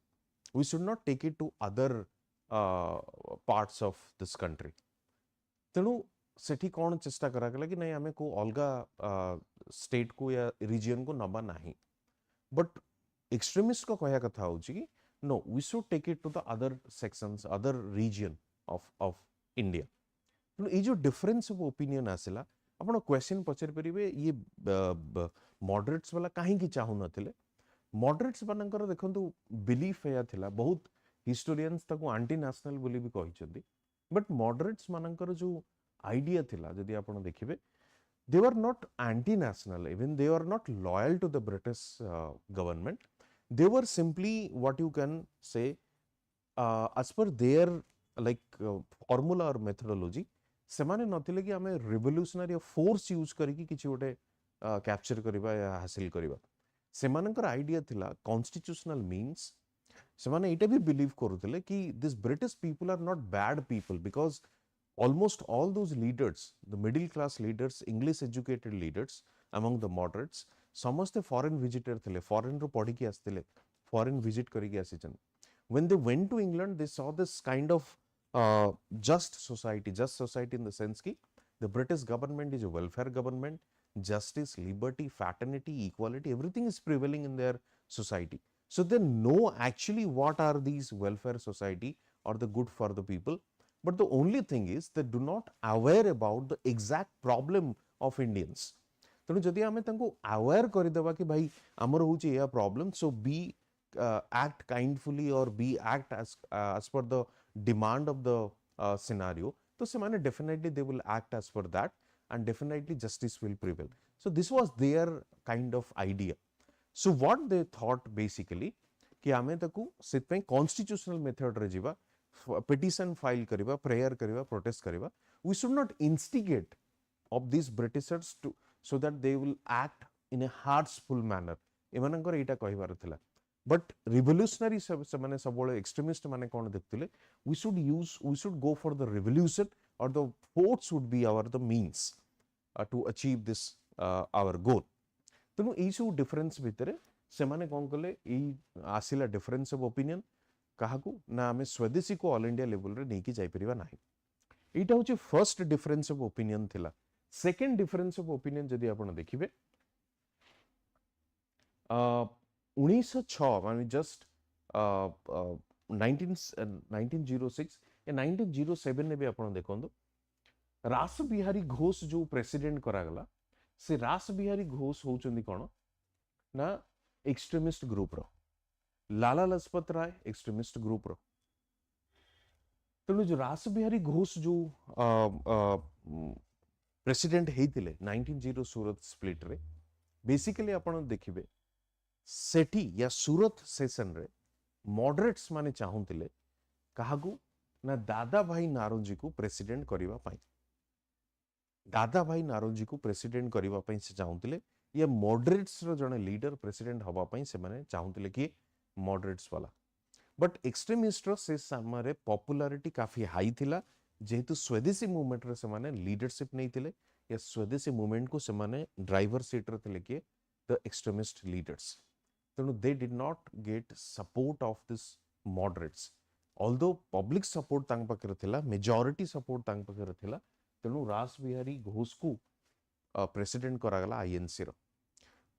We should not take it to other parts of this country. तेणु सेठी कौन चेष्टा करा गला कि नहीं हमें को अलगा स्टेट को या रीजन को नबा नहीं। बट एक्सट्रीमिस्ट को कहया कथा होची कि no, we should take it to the other sections, other region of India. तेणु ये जो डिफरेंस ऑफ ओपिनियन आसिला, आपण क्वेश्चन पचारि परिबे ये मॉडरेट्स वाला काहे की चाहू नथिले। मॉडरेट्स मानकर देखंतु बिलीफ या थिला, बहुत हिस्टोरियंस ताको एंटी नेशनल बोली भी कहिसंती। बट मॉडरेट्स मानकर जो आइडिया थिला, जदि आपण देखिबे, they were not anti-national, even they were not loyal to the British government. They were simply what you can say as per their formula or methodology. ସେମାନେ ନଥିଲେ କି ଆମେ ରିଭଲ୍ୟୁସନାରୀ ଫୋର୍ସ ୟୁଜ୍ କରିକି କିଛି ଗୋଟେ କ୍ୟାପଚର କରିବା या ହାସିଲ କରିବା। ସେମାନଙ୍କର ଆଇଡିଆ ଥିଲା କନଷ୍ଟିଟ୍ୟୁସନାଲ ମିନ୍ସ। ସେମାନେ ଏଇଟା ବି ବିଲିଭ୍ କରୁଥିଲେ କି this British people are not bad people, because almost all those leaders, the middle class leaders, English educated leaders among the moderates, ସମସ୍ତେ foreign visitor ଥିଲେ, foreign ରୁ ପଢିକି ଆସିଥିଲେ, foreign visit କରିକି ଆସିଛନ୍ତି। When they went to England, they saw this kind of just society in the sense ki the British government is a welfare government, justice, liberty, fraternity, equality, everything is prevailing in their society. So they know actually what are these welfare society or the good for the people. But the only thing is they do not aware about the exact problem of Indians. तेणु जदि आमे तांको aware कर देबा कि भाई हमर होची या problem, so be act kindfully or be act as per the demand of the scenario, तो semane definitely they will act as per that and definitely justice will prevail. So this was their kind of idea. So what they thought basically कि आमे ताकू सितपई constitutional method रे जीवा, petition file करिबा, prayer करिबा, protest करिबा. We should not instigate of these Britishers to so that they will act in a harshful manner, एमानकर एटा कहिबार थिला but revolutionary से माने सब एक्सट्रीमिस्ट माने कोन देखथिले we should go for the revolution और the force would be our the means to achieve this our goal तेणु यही सब डिफरेन्स भितर से माने कौन कले आसिला डिफरेन्स ऑफ ओपिनियन काहाकू ना आमे स्वदेशी को ऑल इंडिया लेवल रे नहीं की जाई परिबा नाही एटा होची फर्स्ट डिफरेन्स ऑफ ओपिनियन थिला सेकंड डिफरेन्स ऑफ ओपिनियन जदि आपण देखिबे 1906 माने जस्ट 1906 या 1907 ने भी आपण देखंदो रास बिहारी घोष जो प्रेसिडेंट करागला से रास बिहारी घोष होचंदी कोन ना एक्सट्रीमिस्ट ग्रुप रो लाला लजपत राय एक्सट्रीमिस्ट ग्रुप रो तेणु जो रास बिहारी घोष जो प्रेसिडेंट हेतिले 1900 सूरत स्प्लिट रे बेसिकली आपण देखिबे सेठी या सूरत सेशन रे मॉडरेट्स माने चाहुतिले काहाकू ना दादा भाई नारोजी को प्रेसिडेंट करिवा पाई दादा भाई नारोजी को प्रेसिडेंट करिवा पाई से चाहुतिले या मॉडरेट्स रो जने लीडर प्रेसिडेंट हवा पाई से माने चाहुतिले कि मॉडरेट्स वाला बट एक्सट्रीमिस्ट रो से सामरे पॉपुलैरिटी काफी हाई थिला जेहेतु स्वदेशी मूवमेंट रे से माने लीडरशिप नहीं थिले या स्वदेशी मूवमेंट को से माने ड्राइवर सीट रे थिले कि द एक्सट्रीमिस्ट लीडर्स तेणु they did not get support of this moderates although public support तांग पाखरे थिला मेजॉरिटी सपोर्ट तांग पाखरे थिला तेणु रास बिहारी घोष को प्रेसिडेंट करागला आईएनसी रो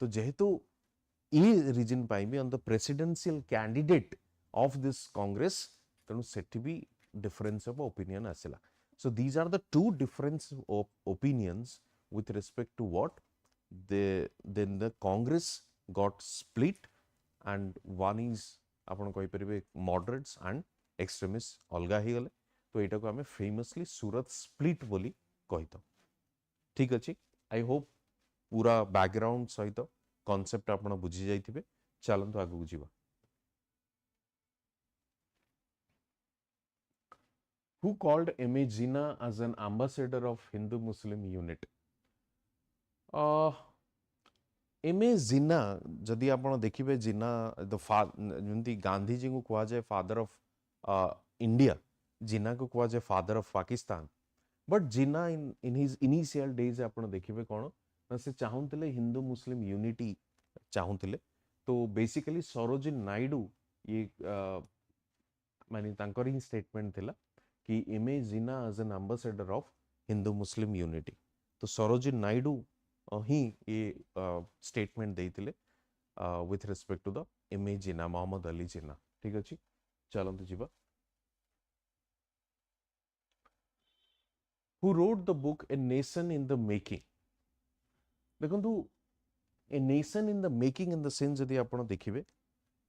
तो जेहेतु ये रीजन पाई भी on the presidential candidate of this Congress तेणु सेठी भी डिफरेंस ऑफ ओपिनियन आसिला so these are the two difference of opinions with respect to what then the Congress got split and one is आपण कहि परिबे moderates and extremists अलगा ही गले तो एटा को हमें फेमसली सूरत स्प्लिट बोली कहितो ठीक अछि आई होप पूरा बैकग्राउंड सहित कांसेप्ट आपण बुझी जाइथिबे चलंतु आगु बुझिबा who called M.A. Jinnah as an ambassador of Hindu Muslim unit M A. Jinnah जदि आपण देखिबे जिन्ना द जंती गांधी जी को कहा जाए फादर ऑफ इंडिया जिन्ना को कहा जाए father of Pakistan but Jinnah in his initial days आपण देखिबे कोन ना से चाहुतले हिंदू मुस्लिम यूनिटी चाहुतले तो बेसिकली सरोजिनी नायडू ये माने तांकर ही स्टेटमेंट थिला कि M A. Jinnah as an ambassador of Hindu Muslim unity तो सरोजिनी नायडू ही ये स्टेटमेंट देइतिले with respect to the M A. Jinnah Mohammad Ali Jinnah ठीक अछि चलंतु जिबा who wrote the book A Nation in the Making देखंतु A Nation in the Making in the sense जदि आपण देखिबे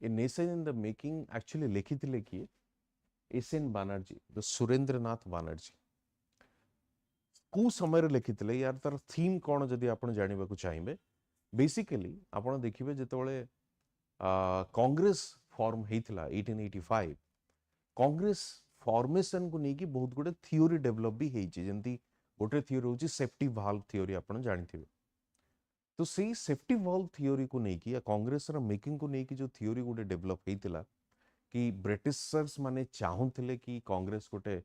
A Nation in the Making actually लिखितिले कि एस.एन. बनर्जी द सुरेंद्रनाथ बनर्जी को समय लिखिते यार तार थीम कौन जदि आपण जानिबा को चाहिबे बेसिकली आपण देखिबे जेतबळे कांग्रेस फॉर्म हेतिला 1885 कांग्रेस फॉर्मेशन को नेकी बहुत गुडे थ्योरी डेवलप भी हेछि जेंती गोटे थ्योरी होछि सेफ्टी वाल्व थ्योरी आपण जानिथिबे तो सेही सेफ्टी वाल्व थ्योरी को नेकी या कांग्रेस रा मेकिंग को नेकी जो थ्योरी गुडे डेवलप हेतिला कि ब्रिटिशर्स माने चाहुथिले कि कांग्रेस गोटे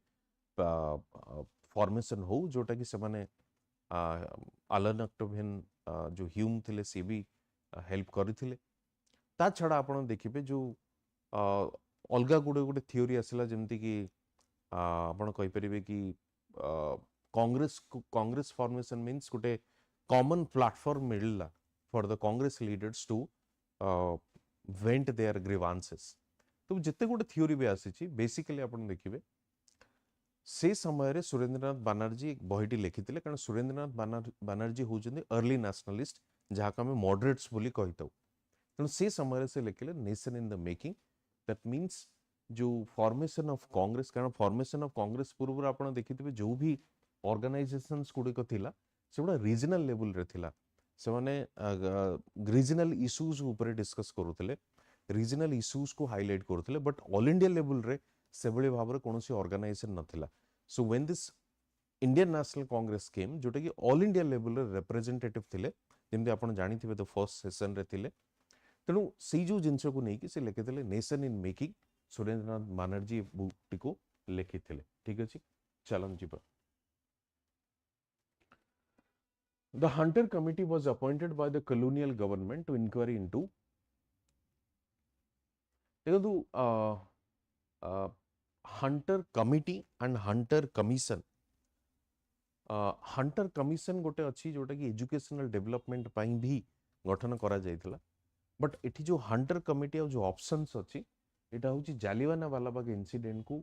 फॉर्मेशन हो जोटा कि से माने अलन अक्टोभिन जो ह्यूम थिले से भी हेल्प करथिले ता छडा आपण देखिबे जो अलगा गुडे गुडे थ्योरी आसिला जेमति कि आपण कहि परिबे कि कांग्रेस फॉर्मेशन मीन्स गुटे कॉमन प्लेटफॉर्म मिलला for the Congress leaders to vent their grievances तो जिते गुटे थ्योरी भी आसी बेसिकली आपण देखिबे से समय सुरेंद्रनाथ बनर्जी एक बहीटी लिखिते कारण सुरेंद्रनाथ बनर्जी होचंदी अर्ली नेशनलिस्ट जहाँ को आम मॉडरेट्स बोली कहिताऊ तेणु से समय से लिखिले nation in the making that means जो फॉर्मेशन ऑफ कांग्रेस कारण फॉर्मेशन ऑफ कांग्रेस पूर्व आप देखिथे जो भी ऑर्गेनाइजेशंस गुड़िक थिला से गुड़ा रीजनल लेवल रे थिला से माने रीजनल इश्यूज ऊपर डिस्कस करूथिले रीजनल इश्यूज को हाईलाइट करूथिले बट ऑल इंडिया लेवल रे से भली भाबरे कोनोसी ऑर्गेनाइजेशन नथिला so when this Indian National Congress came जोटा कि ऑल इंडिया लेवल रे रिप्रेजेंटेटिव थिले जेमति आपण जानिथिबे द फर्स्ट सेशन रे थिले तेणु से जो जिनस को लेकिन से लिखिले nation in making Surendranath Banerjee बुकटी को लिखिले। ठीक अच्छे, चलन जी। The Hunter Committee was appointed by the colonial government to inquiry into Hunter Committee and Hunter Commission. Hunter Commission गोटे अच्छी जोटा कि एजुकेशनल डेवलपमेंट पाई भी गठन करा जायतिला, बट एठी जो हंटर कमिटी और जो ऑप्शंस अच्छी एटा होची जालियाना वालाबाग इंसिडेंट को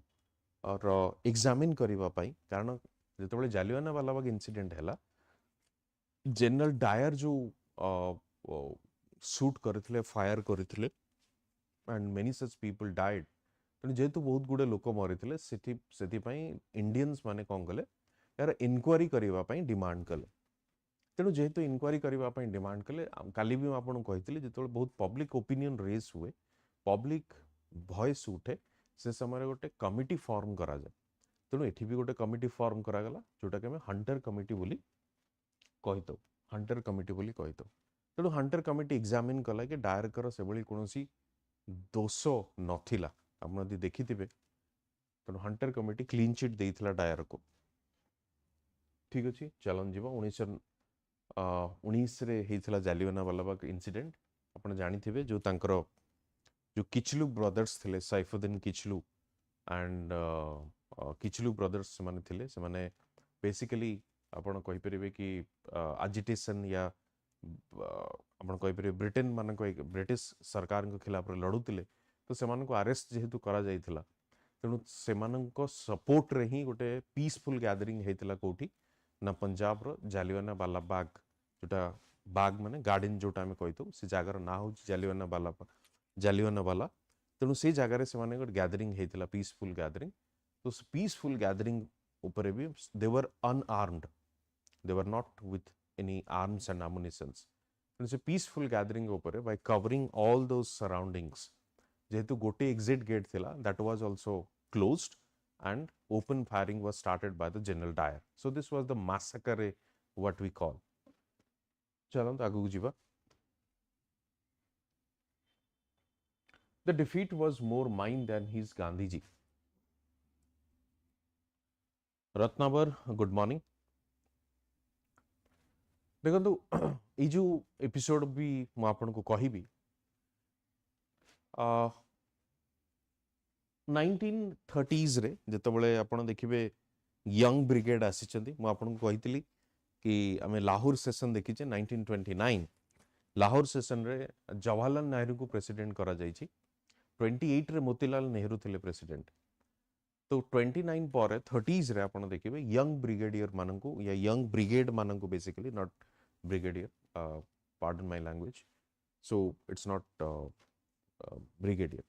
और एग्जामिन करबा पाई, कारण जेतबेले जालियाना वालाबाग इंसिडेंट हैला जनरल डायर जो शूट करथिले फायर करथिले and many such people died, तेणु जेहेतु बहुत गुड़े लोक मरीथिले से इंडियंस माने कौन कले यार इनक्वारी करने डिमांड कले। तेणु जेहेतु इनक्वारी करने डिमांड कले, काली भी आपको कही जो बहुत पब्लिक ओपिनियन रेस हुए, पब्लिक वॉइस उठे, से समय गोटे कमिटी फॉर्म करा जाए। तेणु एठी भी गोटे कमिटी फॉर्म करागला जोटा कि हंटर कमिटी बोली कही दो, हंटर कमिटी बोली कही दो। तेणु हंटर कमिटी एग्जामिन कला कि डायरकर से कौन दोष नथिला, आप देखी थे। तेणु हंटर कमिटी क्लीन चिट देइथिला डायर को। ठीक अच्छे, चलन जीव 1919 रे हेइथिला जालियाना वालाबाग इंसिडेंट। आपण जानिथिबे जो तांकर जो किचलू ब्रदर्स थिले, सैफुद्दीन किचलू एंड किचलू ब्रदर्स माने थिले, से माने बेसिकली आपण कहि परिबे कि एजिटेशन या आपण कहि परिबे ब्रिटेन मान को ब्रिटिश सरकार के खिलाफ लड़ुतिले, तो से मानको अरेस्ट जेहेतु करा जाइथिला, तेणु से मानको सपोर्ट रे ही गोटे पीसफुल गैदरिंग हेइतिला कोठी ना पंजाब रो जालियाना वालाबाग, जोटा बाग माने गार्डन जोटा हमें कही से जगार ना हो जालियाना वाला। तेणु से जगार से माने गोटे गैदरिंग हेइतिला पीसफुल गैदरिंग। तो पीसफुल गैदरिंग ऊपर भी they were unarmed, they were not with any arms and ammunitions. तेणु से पीसफुल गैदरिंग ऊपर by covering all those surroundings, जेहेतु गोटे एग्जिट गेट थिला that was also closed and open firing was started by the General Dyer. So this was the massacre, what we call. चलो तो आगू जीवा। The defeat was more mine than his Gandhi ji. रत्नावर good morning. देखो ये जो episode भी मु आपन को कहिबी 1930s रे जेतबेले आपण देखिबे यंग ब्रिगेड आसीचंदी, मु आपन को कहितली कि आमे लाहौर सेशन देखिचे 1929 लाहौर सेशन रे जवाहरलाल नेहरू को प्रेसिडेंट करा जाइछि। 28 रे मोतीलाल नेहरू थिले प्रेसिडेंट। तो 29 पर 30s रे आपण देखिबे यंग ब्रिगेडियर माननकु या यंग ब्रिगेड माननकु, basically not brigadier, pardon my language, so it's not brigadier,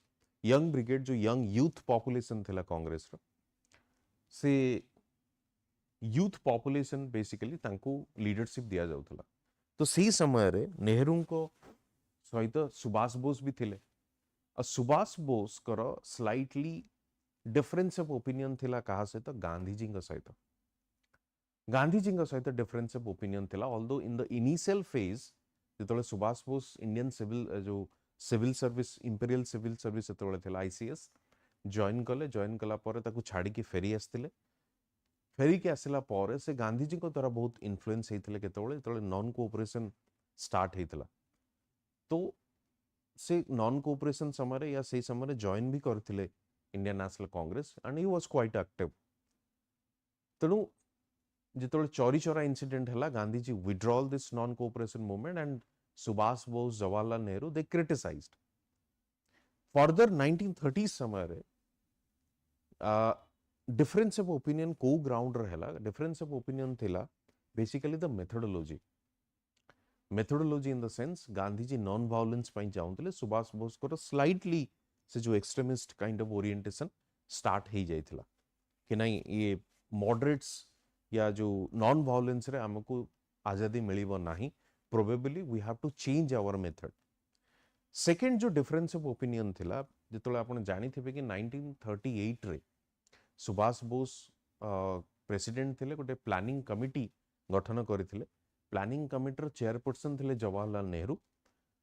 young brigade जो यंग यूथ पॉपुलेशन थिला कांग्रेस रो, से यूथ पॉपुलेशन बेसिकली तांको लीडरशिप दिया जाउथला। तो सी समय रे नेहरू को सहित सुभाष बोस भी थिले, और सुभाष बोस कर स्लाइटली डिफरेंस ऑफ ओपिनियन थिला कहा सहित गांधी जी सहित, गांधी जी सहित डिफरेंस ऑफ ओपिनियन थिला। Although in the initial phase जेतले Subhash Bose Indian civil service imperial civil service जेतले थिला आईसीएस जॉइन कले, जॉइन कला पर ताकू छाड़ी के फेरी आस्तिले, फेरी के आसिला पर से गांधी जी को द्वारा बहुत इन्फ्लुएंस हेतिले केतबेले जेतले नॉन कोऑपरेशन स्टार्ट हेतिला। तो से नॉन कोऑपरेशन समय या से समय जॉइन भी करथिले Indian National Congress and he was quite active. तेणु जेतले चौरी चौरा इंसिडेंट हला, Gandhi ji withdrawal this non cooperation movement and Subhash Bose Jawaharlal Nehru they criticised. Further 1930 समय रे डिफरेंस ऑफ ओपिनियन को ग्राउंड रहला, डिफरेंस ऑफ ओपिनियन थिला basically the methodology, methodology in the sense Gandhi ji non violence पई जाउतले, सुभाष बोस को स्लाइटली से जो extremist kind of orientation start ही जाइथिला कि नहीं ये मॉडरेट्स या जो नॉन वायलेंस रे हमको आजादी मिलिबो नाही, probably we have to change our method. Second जो डिफरेंस ऑफ ओपिनियन थिला जेतले आपण जानि थिबे कि 1938 रे सुभाष बोस प्रेसिडेंट थिले, गोटे प्लानिंग कमिटी गठन करथिले। प्लानिंग कमिटीर चेयरपर्सन थिले Jawaharlal Nehru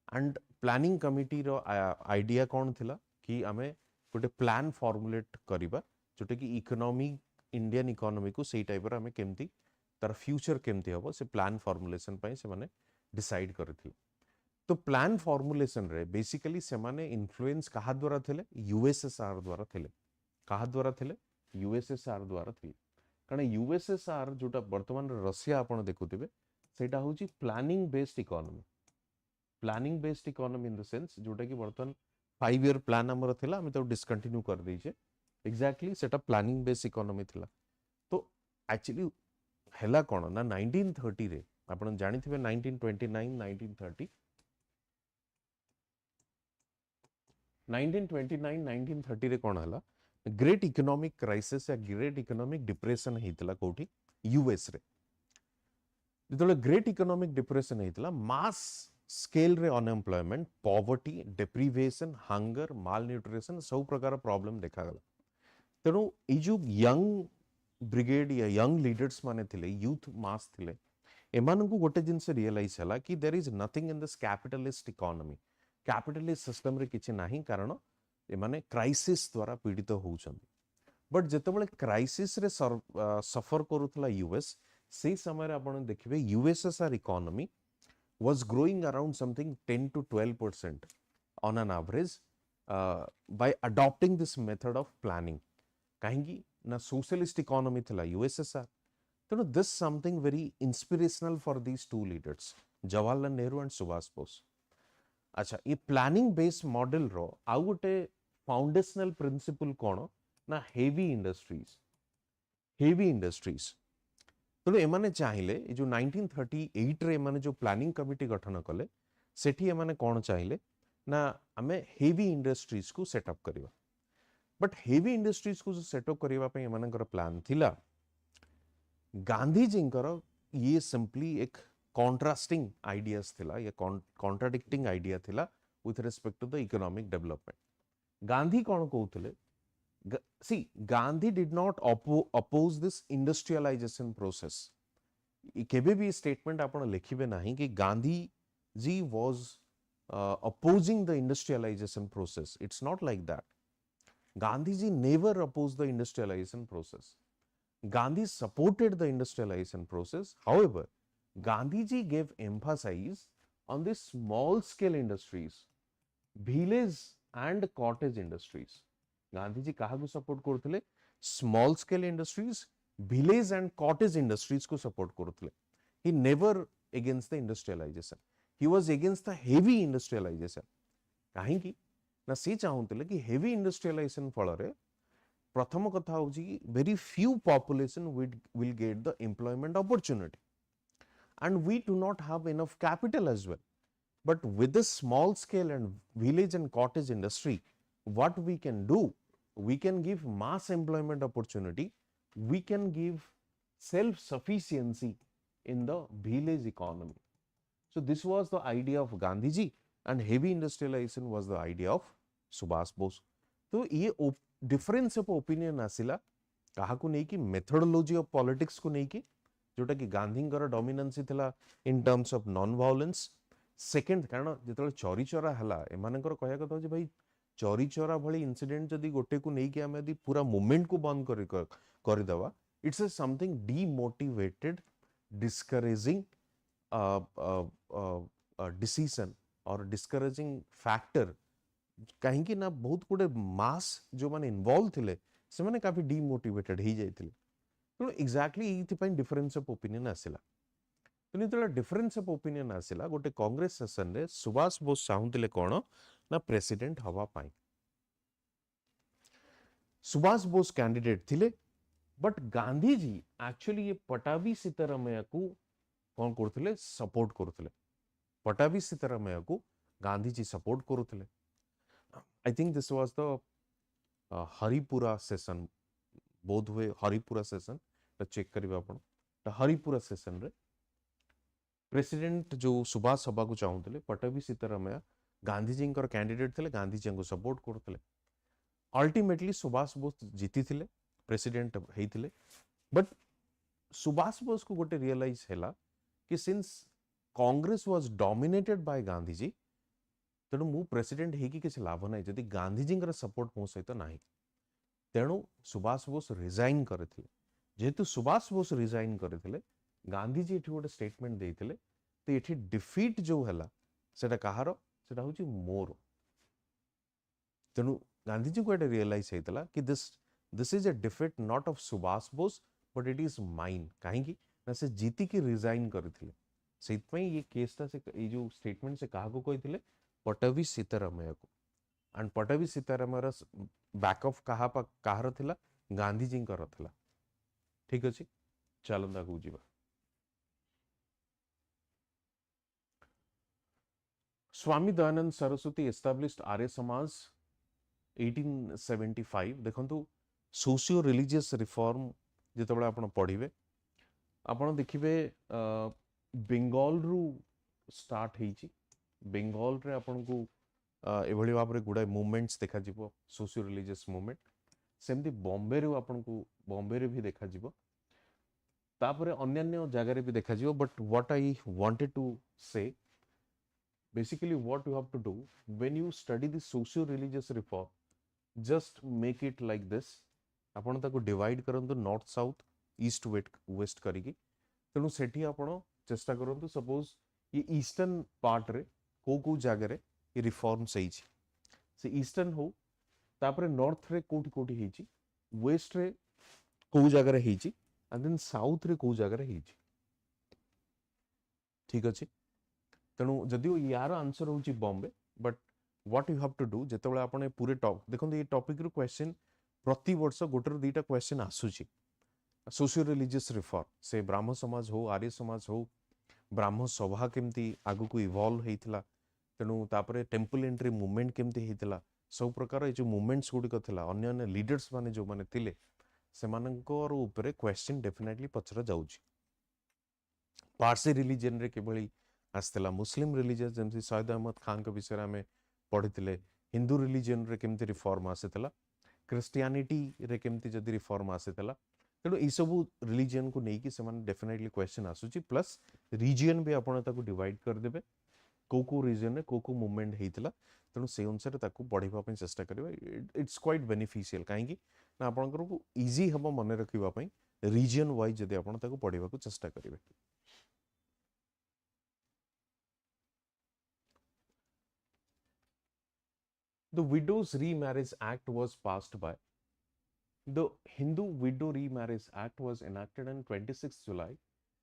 and planning committee रो आइडिया कौन थिला कि आमे गोटे प्लान फॉर्मुलेट करिबा जोटे कि इकोनॉमी इंडियन इकोनॉमी को सेई टाइप रो आमे केमती तार फ्यूचर केमती हबो से प्लान फॉर्मुलेशन पई से माने डिसाइड करथिले। तो प्लान फॉर्मुलेशन रे बेसिकली से माने इन्फ्लुएंस कहा द्वारा थिले यूएसएसआर द्वारा थिले। कहा द्वारा थिले यूएसएसआर द्वारा थिले कारण यूएसएसआर जोटा वर्तमान रशिया आपण देखुथिबे सेटा होची planning based economy. Planning based economy in the sense जोटा कि वर्तमान 5 ईयर प्लान हमर थिला हम तो डिसकंटिन्यू कर दैछे एग्जैक्टली सेटा प्लानिंग बेस्ड इकोनॉमी थिला। तो एक्चुअली हैला कोन ना 1930 रे आपण जानि थिबे 1929 1930 1929 1930 रे कोन हला ग्रेट इकोनॉमिक क्राइसिस या ग्रेट इकोनॉमिक डिप्रेशन हेतला कोठी यूएस रे। जेतले ग्रेट इकोनॉमिक डिप्रेशन हेतला मास स्केल रे unemployment poverty deprivation hunger malnutrition सब प्रकार प्रॉब्लम देखा गला। तेणु ए जो यंग ब्रिगेड या यंग लीडर्स माने थिले यूथ मास थिले एमान को गोटे जिनसे रियलाइज हला कि there is nothing in this capitalist economy. Capitalist system रे किछि नाही कारण एमाने क्राइसिस द्वारा पीड़ित होउछन। बट जेतेबेले क्राइसिस रे सफर करूथला यूएस से समय रे आपण देखिबे USSR economy was growing around something 10 to 12% on an average by adopting this method of planning kahingi na socialist economy thila USSR। so this something very inspirational for these two leaders Jawaharlal Nehru and Subhash Bose। acha ye planning based model ro au gote foundational principle kono na heavy industries। तो एमाने चाहिले जो 1938 रे एमाने जो planning committee गठन कले सेठी एमाने कोन चाहिले ना हमें हेवी इंडस्ट्रीज को सेटअप करिवा। बट हेवी इंडस्ट्रीज को सेटअप करिवा पे एमानकर प्लान थिला गांधी जींकर ये सिंपली एक कॉन्ट्रास्टिंग आइडियाज थिला या कॉन्ट्राडिक्टिंग आइडिया थिला with respect to the economic development. Gandhi कोन कहउतले see Gandhi did not oppose this industrialization process। केबे भी स्टेटमेंट आपण लिखिबे नाही कि Gandhi ji was opposing the industrialization process। it's not like that। Gandhi ji never opposed the industrialization process। Gandhi supported the industrialization process। however Gandhi ji gave emphasis on the small scale industries village and cottage industries। Gandhi ji काहा को support करथले small scale industries village and cottage industries को support करथले। He never against the industrialisation he was against the heavy industrialisation. काहे कि ना से चाहूतले कि हेवी इंडस्ट्रियलाइजेशन फल रे प्रथम कथा होची कि very few population will get the employment opportunity and we do not have enough capital as well. But with the small scale and village and cottage industry what we can do, we can give mass employment opportunity, we can give self sufficiency in the village economy। so this was the idea of Gandhi ji and heavy industrialization was the idea of Subhash Bose। तो ये difference of opinion आसिला कहा को नहीं कि methodology of politics को नहीं कि जोटा कि गांधी का dominance थिला in terms of non violence। second कारण जेतले चोरी चोरा हला एमानकर कहया कथा जे भाई चोरी चोरा भली इंसिडेंट जदि गोटे को नहीं कि हमें पूरा मूवमेंट को बंद कर दवा it's a something demotivated discouraging decision और डिस्करेजिंग फैक्टर कहीं ना बहुत गुडे मास जो माने इन्वॉल्व थिले से माने काफी डीमोटिवेटेड ही जाइथिले। तो एग्जैक्टली इथि पई डिफरेंस ऑफ ओपिनियन आसिला। तो नितला डिफरेंस ऑफ ओपिनियन आसिला गोटे कांग्रेस सेशन रे सुभाष बोस चाहुतिले कोन ना प्रेसिडेंट हवा पाई। सुभाष बोस कैंडिडेट थिले बट गांधी जी एक्चुअली ये पटाभी सीतारामैया को कौन करथिले सपोर्ट करथिले। पटाभी सीतारामैया को गांधी जी सपोर्ट करथिले। I think this was the Haripura session बोध हुए हरिपुरा सेशन चेक करिबा आपण हरिपुरा सेशन रे प्रेसिडेंट जो सुभाष हवा को चाहुतिले पटाभी सीतारामैया गांधी जी कैंडिडेट थे गांधी जी को सपोर्ट करते। अल्टीमेटली सुभाष बोस जीती थे प्रेसिडेंट होते। बट सुभाष बोस को गोटे रियलाइज है कि since Congress was dominated by Gandhi ji तेणु मु प्रेसिडेंट हेकि किसी लाभ ना जदि गांधीजी सपोर्ट मो सहित ना तेणु सुभाष बोस रिजाइन करथिले जेहेतु सुभाष बोस रिजाइन करथिले गांधीजी एठी गोटे स्टेटमेंट देइथिले तो एठी डिफीट जो हला सेटा कहार सेटा होची मोर तेणु गांधीजी को एटा रियलाइज हेतला कि this is a defeat not of Subhash Bose but it is mine काहे कि ना से जीती की रिजाइन करथिले सेतपई ये केसटा से ये जो स्टेटमेंट से काहा को कहिथिले पटवी सीतारामैया को एंड पटवी सीतारामर बैकअप कहार थिला गांधीजी थिला ठीक अछि चलंदा को जीवा स्वामी दयानंद सरस्वती एस्टाब्लिश्ड आर्य समाज 1875 देखंतु सोशियो रिलीजियस रिफॉर्म जेतबेला आपण पढिबे आपण देखिबे बेंगल रु स्टार्ट हेची बेंगल रे आपण को एभली भाव में गुड़ाए मुवमेंट्स देखा जिवो सोशियो रिलीजियस मुवमेंट सेमती बॉम्बे रे आपण को बॉम्बे रे भी देखा जिवो तापरे अन्य जगह रे भी देखा जिवो but what I wanted to say basically what you have to do when you study the socio religious reform just make it like this आपण ताको डिवाइड करंतु नॉर्थ साउथ ईस्ट वेस्ट करिकी तेणु सेठी आपण चेष्टा करंतु सपोज ये ईस्टर्न पार्ट रे को जगह रे ये रिफॉर्म सही से ईस्टर्न हो तापरे नॉर्थ रे कोठी कोठी हेची वेस्ट रे को जगह रे हेची एंड देन साउथ रे को जगह रे हेची ठीक अछि तेणु जदियो यार आंसर होची Bombay but what you have to do जेतेबेला आपण पूरे टॉप देखो ये टॉपिक रो क्वेश्चन प्रति वर्ष गोटे दुईटा क्वेश्चन आसुची सोशियो रिलीजियस रिफॉर्म से ब्राह्मण समाज हो आर्य समाज हो ब्राह्मण सभा केमती आगु को इवॉल्व हेइथिला तेणु तापरे टेम्पल एंट्री मूवमेंट केमती हेइथिला सब प्रकार ये जो मूवमेंट्स गुडी कथिला अन्य अन्य लीडर्स माने जो माने थिले सेमानंकर ऊपर क्वेश्चन डेफिनेटली पचरा जाउची पारसी रिलीजन रे केबळी आसला मुस्लिम रिलीजियस जेमसी सैयद अहमद खान के विषय में पढ़ी हिंदू रिलीजन रे केमती रिफॉर्म आसीला क्रिश्चियनिटी रे केमती जदि रिफॉर्म आसीला तेणु ये सब रिलीजन को लेकिन से डेफिनेटली क्वेश्चन आसूची प्लस रीजन भी आपण ताको डिवाइड कर देबे को रीजन रे को मूवमेंट हेइतिला तेणु से अनुसार ताको पढ़िबा पई चेष्टा करबे इट्स क्वाइट बेनिफिशियल काहेकि ना आपनकर को इजी हबो मन रखिबा पई रीजन वाइज जदि आपण ताको पढ़िबा को चेष्टा करबे The Widows Remarriage Act was passed by the Hindu Widow Remarriage Act was enacted on 26 July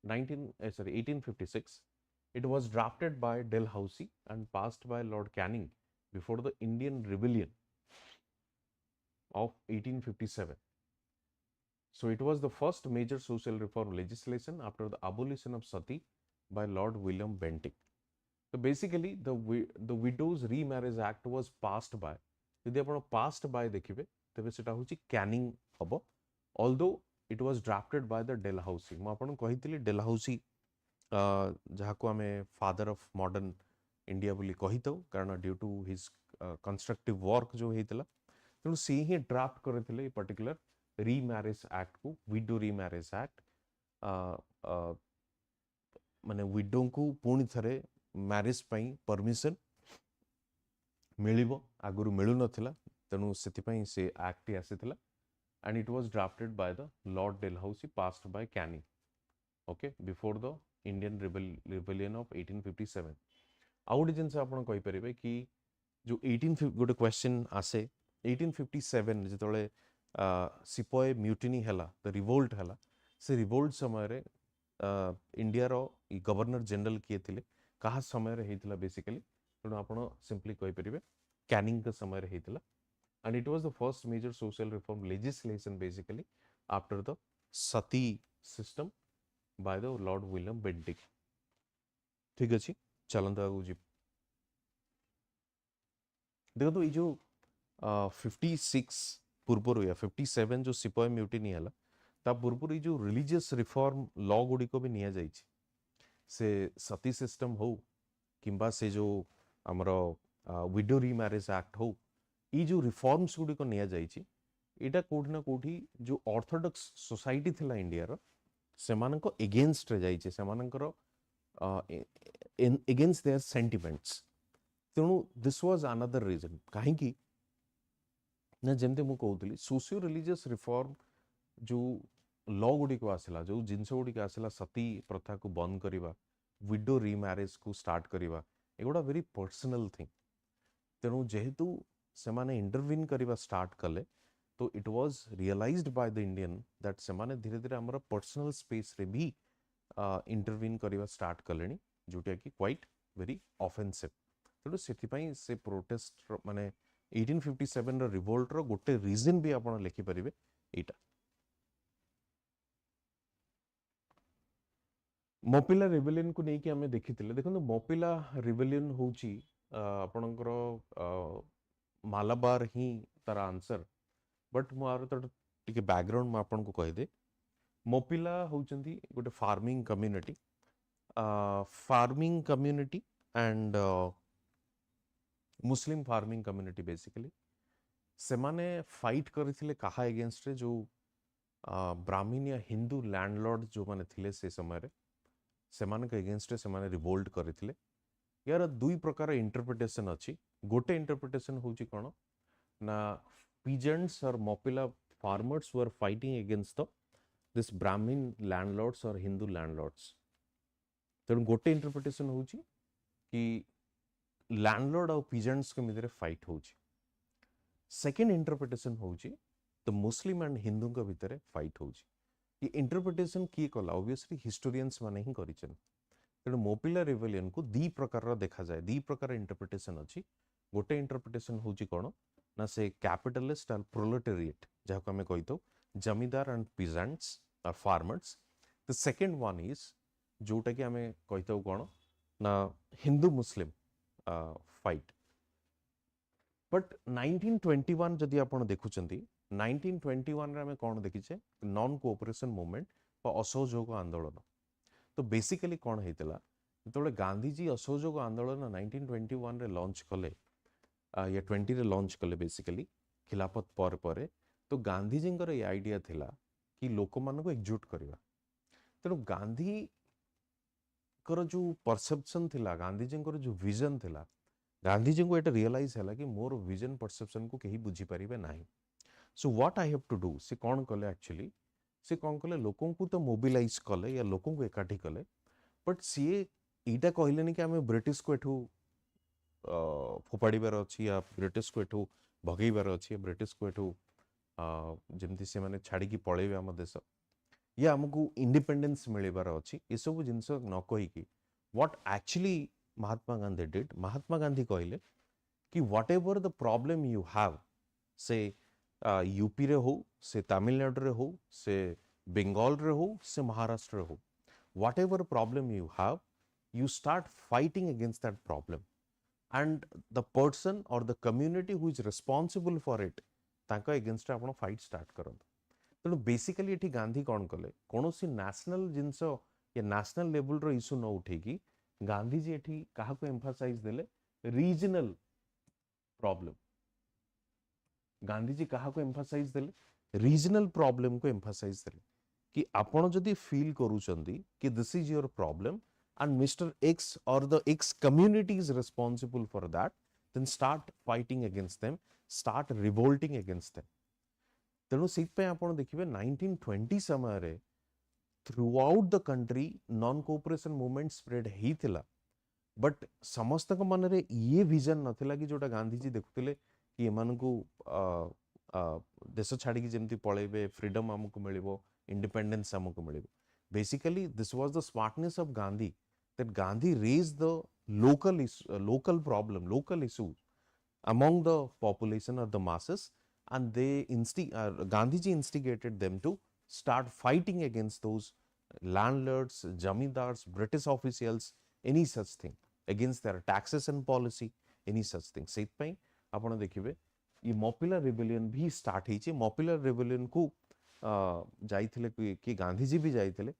1856. It was drafted by Dalhousie and passed by Lord Canning before the Indian Rebellion of 1857. So it was the first major social reform legislation after the abolition of sati by Lord William Bentinck. So basically the Widows Remarriage Act was passed by यदि आपण passed by देखिबे तबे सेटा होची Canning हबो although it was drafted by the Dalhousie म आपण कहितली Dalhousie जहा को हमें फादर ऑफ मॉडर्न इंडिया बोली कहितौ कारण due to his constructive work जो हेतला तेणु से ही ड्राफ्ट करथिले पर्टिकुलर रीमैरेज एक्ट को विडो रीमैरेज एक्ट माने विडो को पुणी थरे मैरिज पई परमिशन मिलिबो आगुरु मिलु नथिला तेणु सेतिपई से एक्ट आसीथिला and it was drafted by the lord Dalhousie passed by Canning okay before the Indian rebellion of 1857 आउट जिनस आपण कहि परिबे कि जो 18 गोटे क्वेश्चन आसे 1857 जेतले सिपोय म्यूटिनी हला द रिवोल्ट हला से रिवोल्ट समय रे इंडिया रो गवर्नर जनरल किए थिले कहा समय रे हेतिला बेसिकली तेणु आपण सिंपली कहि परिबे कैनिंग का समय रे हेतिला and it was the first major social reform legislation basically after the sati system by the lord William Bentinck ठीक अछि चलंत आगु जी देखो तो ये जो 56 पूर्वर या 57 जो सिपाही म्यूटिनी हला ता पूर्वर ये जो रिलीजियस रिफॉर्म लॉ गुडी को भी निया जाइछि से सती सिस्टम हो किंबा से जो हमरो विडो रीमैरेज एक्ट हो ये जो रिफॉर्म्स गुडी को निया जाइछि एटा कोठी ना कोठी जो ऑर्थोडॉक्स सोसाइटी थिला इंडिया रो सेमान को एगेंस्ट रे जाइछि सेमानकर एगेंस्ट देयर सेंटिमेंट्स तेणु दिस वाज अनदर रीजन कहीं ना जमते मु कहूली सोशियो रिलीजियस रिफॉर्म जो लॉ गुडी को आसला जो जिनस गुडी को आसला सती प्रथा को बंद करवा विडो रीमैरेज को स्टार्ट करवा एगुड़ा वेरी पर्सनल थिंग तेणु जेहेतु से माने इंटरवीन करवा स्टार्ट कले तो it was realised by the Indian that से माने धीरे धीरे हमर पर्सनल स्पेस रे भी इंटरवीन करवा स्टार्ट कले जोटा कि क्वाइट वेरी ऑफेंसिव तेणु से प्रोटेस्ट माने 1857 रो रिवोल्ट रो गोटे रीजन भी आपण लिखि परिबे एटा मोपिला रिबेलियन को नहीं कि हमें देखिथिले देखो मोपिला रिबेलियन होची आपणकर मालाबार ही तार आंसर बट मार तो टिके बैकग्राउंड में आपन को कह दे मोपिला होचंती गोटे farming community and Muslim farming community basically से माने फाइट करथिले कहा अगेंस्ट रे जो ब्राह्मण या हिंदू लैंडलॉर्ड जो माने थिले से समय रे से माने के अगेंस्ट रे से माने रिवोल्ट करथिले यार दुई प्रकार इंटरप्रिटेशन अछि गोटे इंटरप्रिटेशन होची कोन ना peasants or mopila farmers were fighting against this brahmin landlords or hindu landlords तेणु गोटे इंटरप्रिटेशन होची कि लैंडलॉर्ड और peasants के मिदरे फाइट होची सेकंड इंटरप्रिटेशन होची द मुस्लिम एंड हिंदू के भितरे फाइट होची ये इंटरप्रिटेशन की कला ऑब्वियसली हिस्टोरियंस माने ही करिचन तेणु मोपिला रिबेलियन को दी प्रकार देखा जाए दी प्रकार इंटरप्रिटेशन अछि गोटे इंटरप्रिटेशन होची कोन ना से कैपिटलिस्ट और प्रोलेटेरिएट जहाँ को हमें कही तो जमींदार एंड पीजेंट्स और farmers the second one is जोटा कि हमें कही तो कौन ना हिंदू मुस्लिम फाइट बट 1921 जदि आपण देखुचंती 1921 रे हमें कौन देखिचे नॉन कोऑपरेशन मूवमेंट और असहयोग आंदोलन तो बेसिकली कौन हेतला जेतबेले गांधी जी असहयोग आंदोलन 1921 रे लॉन्च कले या 20 रे लॉन्च कले बेसिकली खिलाफत पर तो गांधी जी ये आइडिया थिला कि लोक मान को एकजुट करवा तेणु गांधी कर जो परसेप्शन थिला गांधी जी जो विजन थिला गांधी जी को एटा रियलाइज हैला कि मोर विजन परसेप्शन को कहीं बुझी परिबे नाही so what I have to do से कौन कले एक्चुअली से कौन कले लोकों को तो मोबिलाइज कले या लोकों को एकाठी कले बट सी एटा कहलेनी कि हमें ब्रिटिश को एठू फोपाड़ीबार अच्छी या ब्रिटिश को एठू भगेबार अच्छी या ब्रिटिश को एठू जमती से माने छाड़ी की पळेबे हम देश या हमको इंडिपेंडेंस मिलबार अच्छी ये सब जिनस न कही कि what actually Mahatma Gandhi did Mahatma Gandhi कहले कि whatever the problem you have से यूपी रे हो से तमिलनाडु रे हो से बंगाल रे हो से महाराष्ट्र रे हो what ever problem you have you start fighting against that problem and the person or the community who is responsible for it ताका against आपण fight start करन तेणु बेसिकली एठी गांधी कौन कले कौनसी नेशनल जिनस या नेशनल लेवल रो इश्यू न उठेगी गांधी जी एठी काहा को एम्फासाइज देले रीजनल प्रॉब्लम गांधी जी काहा को एम्फासाइज देले रीजनल प्रॉब्लम को एम्फासाइज देले कि आपण जदी फील करूचंदी कि this is your problem and Mr. X or the X community is responsible for that, then start fighting against them, start revolting against them. तेणु सीट पे आपण देखिबे 1920 समय रे throughout the country non cooperation movement spread हेतिला but समस्त को मन रे ये विजन नथिला कि जोटा गांधी जी देखुतिले कि एमान को देश छाड़ी कि जेमति पळेबे फ्रीडम हमको मिलिबो इंडिपेंडेंस हमको मिलिबो basically this was the smartness of Gandhi that Gandhi raised the local problem, local issues among the population or the masses, and they Gandhiji instigated them to start fighting against those landlords, jamindars, British officials, any such thing, against their taxation policy, any such thing. सेत पई आपण देखिबे ये मॉपुलर rebellion भी start हेची मॉपुलर rebellion को जाइथिले कि गांधीजी भी जाइथिले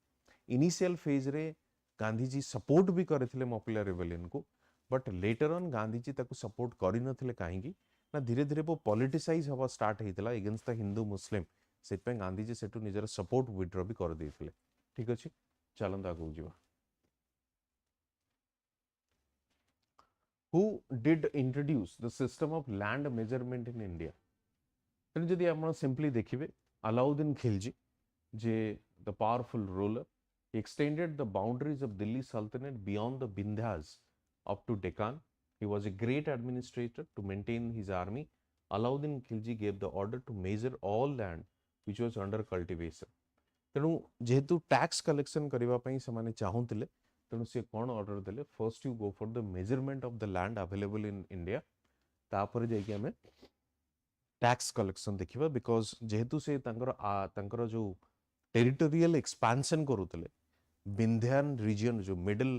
initial phase रे Gandhiji support भी करथिले मॉपुलर रिबेलियन को बट लेटर ऑन गांधीजी ताको सपोर्ट करि नथिले काहेकि ना धीरे धीरे वो पॉलिटिसाइज हवा स्टार्ट हेतिला अगेंस्ट द हिंदू मुस्लिम सेत पे गांधीजी सेटू निजर सपोर्ट विथड्रॉ भी कर देथिले ठीक अछि चलंदा आगु जिवा who did introduce the system of land measurement in India? ତେଣୁ ଯଦି ଆପଣ simply ଦେଖିବେ Alauddin Khilji, ଯେ the powerful ruler, he extended the boundaries of Delhi Sultanate beyond the Vindhyas up to Deccan. He was a great administrator. To maintain his army, Alauddin Khilji gave the order to measure all land which was under cultivation. ତେଣୁ ଯେହେତୁ tax collection କରିବା ପାଇଁ ସେମାନେ ଚାହୁଁଥିଲେ, ତେଣୁ ସେ କ'ଣ order ଦେଲେ? First you go for the measurement of the land available in India, ତାପରେ ଯାଇକି ଆମେ tax collection ଦେଖିବା, because ଯେହେତୁ ସେ ତାଙ୍କର ଯୋଉ टेरिटोरियल एक्सपांशन करूले विंध्यान रीजन जो मिडल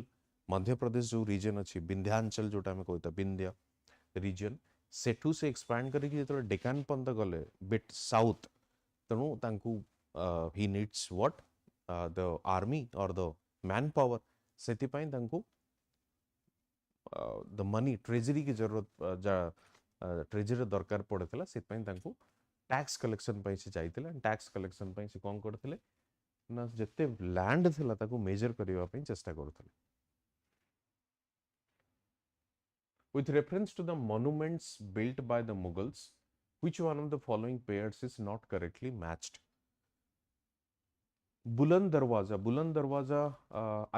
मध्य प्रदेश जो रीजन अच्छी विंध्यांचल जोटा हमें कहता विंध्य रीजन सेठू से एक्सपांड करके जो डेकान पंत गले बिट साउथ तेणु तांकू he needs what the army और द मैन पावर सेति पई तांकू द मनी ट्रेजरी की जरूरत ट्रेजरी दरकार पड़ेला से पई तांकू टैक्स कलेक्शन पे से जाइतिले टैक्स कलेक्शन पे से कोन करथिले ना जते लैंड थिला ताको मेजर करबा पे चेष्टा करथिले. With reference to the monuments built by the Mughals, which one of the following pairs is not correctly matched? बुलंद दरवाजा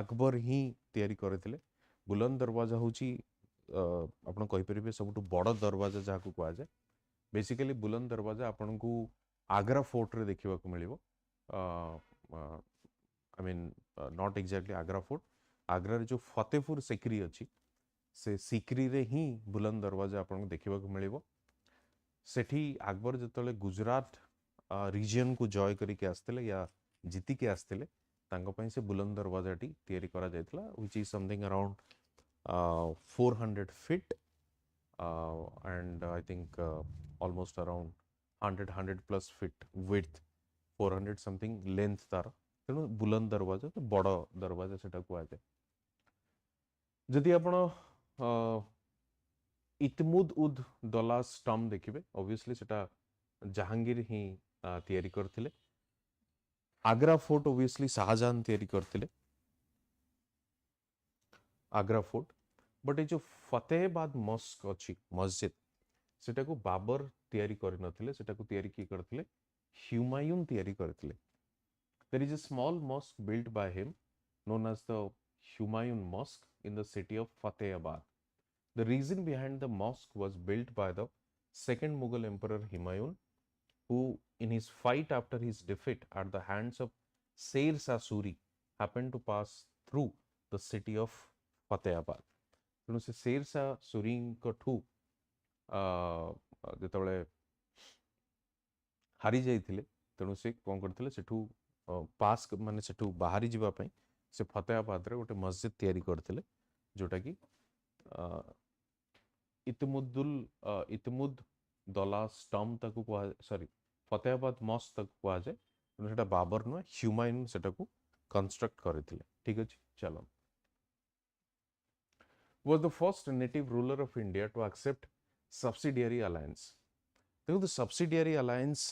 अकबर ही तैयारी करथिले. बुलंद दरवाजा होची आपण कहि परिबे सबटु बड़ दरवाजा जाको कहा जाय. बेसिकली बुलंद दरवाजा आपन को आगरा फोर्ट रे देखिबा को मिलिबो. I mean not exactly Agra fort, Agra रे जो फतेहपुर सिकरी अछि से सिकरी रे ही बुलंद दरवाजा आपन को देखिबा को मिलिबो. सेठी अकबर जतले गुजरात रीजन को जॉय करी के आस्तेले या जीती के आस्तेले तांको पई से बुलंद दरवाजा टी तयारी करा जायतला, which is something around 400 feet and I think almost around 100 plus feet width, 400 something length तार. तेणु बुलंद दरवाजा तो बड़ दरवाजा सेटा को आते. जदि आपण इतमुद उद दौला स्टम देखिबे, ऑब्वियसली सेटा जहांगीर ही तयारी करथिले. आगरा फोर्ट ऑब्वियसली शाहजहां तयारी करथिले आगरा फोर्ट. बट ये जो फतेहाबाद मस्क अच्छी मस्जिद सेटा को बाबर तैयारी कर नथिले, सेटा को तैयारी की करथिले हुमायून तैयारी करथिले. There is a small mosque built by him known as the Humayun Mosque in the city of Fatehabad. The reason behind the mosque was built by the second Mughal emperor Humayun, who in his fight after his defeat at the hands of Sher Shah Suri happened to pass through the city of Fatehabad. तेणु से शेर शाह सूरी ठू जिते हारी जाइए तेणु से कौन करते सेठू पास माने सेठू बाहरी जावाई से फतेहाबाद रे गोटे मस्जिद तैयारी करते जोटा कि इतमुद दौला स्टम ताकू कह सॉरी फतेहाबाद मस्क ताकू कह जाए. तेणु बाबर नुह ह्यूमायून सेटा को कंस्ट्रक्ट करथिले. ठीक अछि, चलो. Was the first native ruler of India to accept subsidiary alliance. देखो तो subsidiary alliance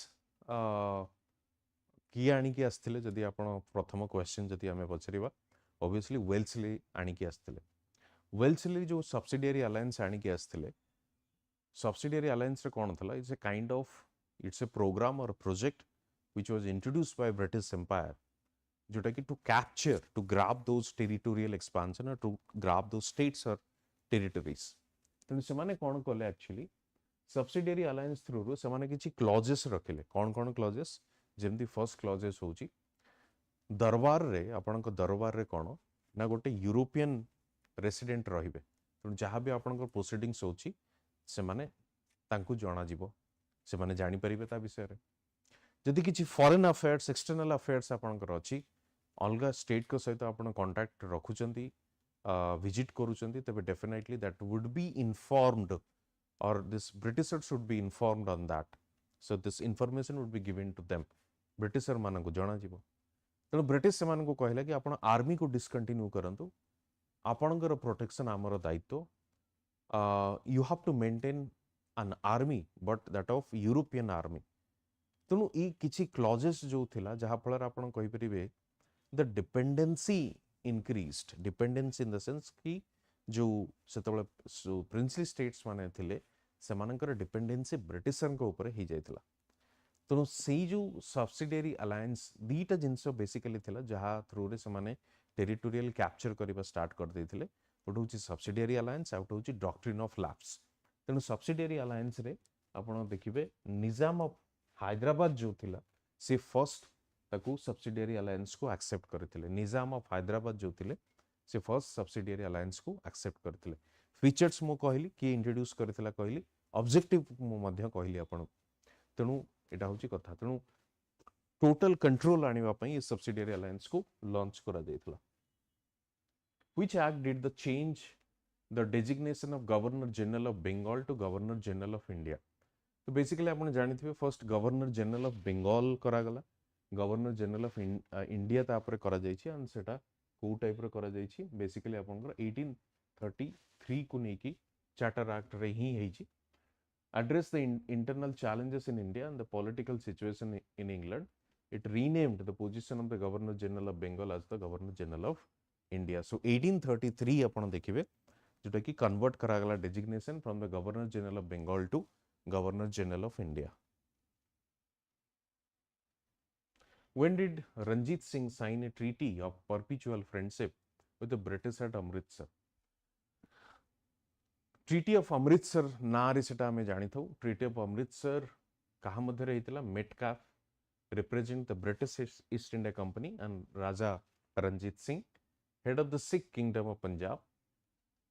किए आनिकी आस्थिले जदि आपण प्रथम क्वेश्चन जदि आमे पछरिबा, ऑब्वियसली वेल्सली आनिकी आस्थिले. वेल्सली जो subsidiary alliance आनिकी आस्थिले, subsidiary alliance रे कोन थला? It's a kind of it's a program or project which was introduced by British Empire, जोटा कि to capture, to grab those territorial expansion or to grab those states or territories. तेणु से माने कौन कले एक्चुअली सब्सिडियरी अलायंस थ्रू रो से माने किछि क्लॉजेस रखिले. कौन क्लॉजेस? जेमती फर्स्ट क्लॉजेस होची दरबार रे आपन को दरबार रे कोन ना गोटे यूरोपियन रेसिडेंट रहिबे. तेणु जहाँ भी आपन को प्रोसीडिंग्स होची से माने तांकू जणा जीवो, से माने जानि परिबे ता विषय रे. जदि किछि फॉरेन अफेयर्स एक्सटर्नल अफेयर्स आपन को अछि अलगा स्टेट को सहित आपण कांटेक्ट रखुचंती विजिट करूचंती, तबे definitely that would be informed और this Britisher should be informed on that. So this information would be given to them. Britisher मान को जणा जीवो. तेणु ब्रिटिश से मान को कहला कि आपण आर्मी को डिसकंटिन्यू करंतु, आपणकर प्रोटेक्शन आमर दायित्व. You have to maintain an army but that of European army. तेणु ई किछि क्लॉजेस जो थिला जहा फलर आपण कहि परिबे the dependency increased. Dependence in the sense कि जो सेतबेले प्रिंसली स्टेट्स माने थिले सेमानकर डिपेंडेंसी ब्रिटिशर को ऊपर ही जाइतला तेणु से जो सब्सिडियरी अलायंस दीटा जिनस बेसिकली थिला जहा थ्रू रे से टेरिटोरियल कैप्चर करबा स्टार्ट कर देथिले गोटे हूँ सब्सिडियरी अलायंस आउट हूँ डॉक्ट्रिन ऑफ लैप्स तेणु सब्सिडियरी अलायंस रे आपण देखिबे निजाम ऑफ हैदराबाद जो थिला से फर्स्ट ताकू सब्सिडियरी अलायंस को एक्सेप्ट करथिले निजाम ऑफ हैदराबाद जो थिले से फर्स्ट सब्सिडियरी अलायंस को एक्सेप्ट करथिले फीचर्स मो कहली कि इंट्रोड्यूस करथिला कहली ऑब्जेक्टिव मो मध्य कहली आपण तेणु एटा होची कथा तेणु टोटल कंट्रोल आनिबा पई ये सब्सिडियरी अलायंस को लॉन्च करा दैथिला which act did the change the designation of governor general of Bengal to governor general of India तो बेसिकली आपण जानिथिबे first governor general of Bengal करा गला गवर्नर जनरल ऑफ इंडिया तापर करा जायछि एंड सेटा को टाइप रे करा जायछि बेसिकली आपनकर 1833 को नेकी चार्टर एक्ट रे ही हेछि address the internal challenges in India and the political situation in England. It renamed the position of the Governor General of Bengal as the Governor General of India. So 1833 आपण देखिबे जोटा कि convert करा गला designation from the governor general of Bengal to governor general of India. When did Ranjit Singh sign a treaty of perpetual friendship with the British at Amritsar? Treaty of Amritsar ना रे सेटा हमें जानी था ट्रीटी ऑफ अमृतसर कहा मध्य रही Metcalfe represent the British East India Company and Raja Ranjit Singh head of the Sikh kingdom of Punjab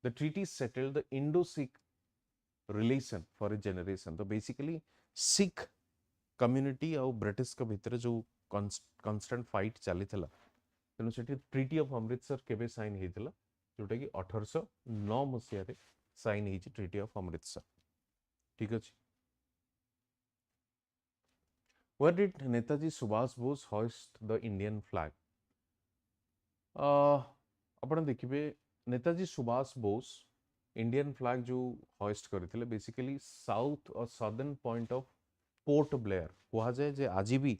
the treaty settled the Indo Sikh relation for a generation तो बेसिकली सिख कम्युनिटी और ब्रिटिश के भितर जो कांस्टेंट फाइट चली तेणु से ट्रीटी ऑफ अमृतसर केबे साइन होता जोटा कि 1809 मसीह साइन है ट्रीटी ऑफ अमृतसर ठीक अच्छे Where did Netaji Subhash Bose hoist the Indian flag? आपण देखिए नेताजी सुभाष बोस इंडियन फ्लैग जो hoist करथिले बेसिकली साउथ और southern point of port Blair कहा जाए जे आज भी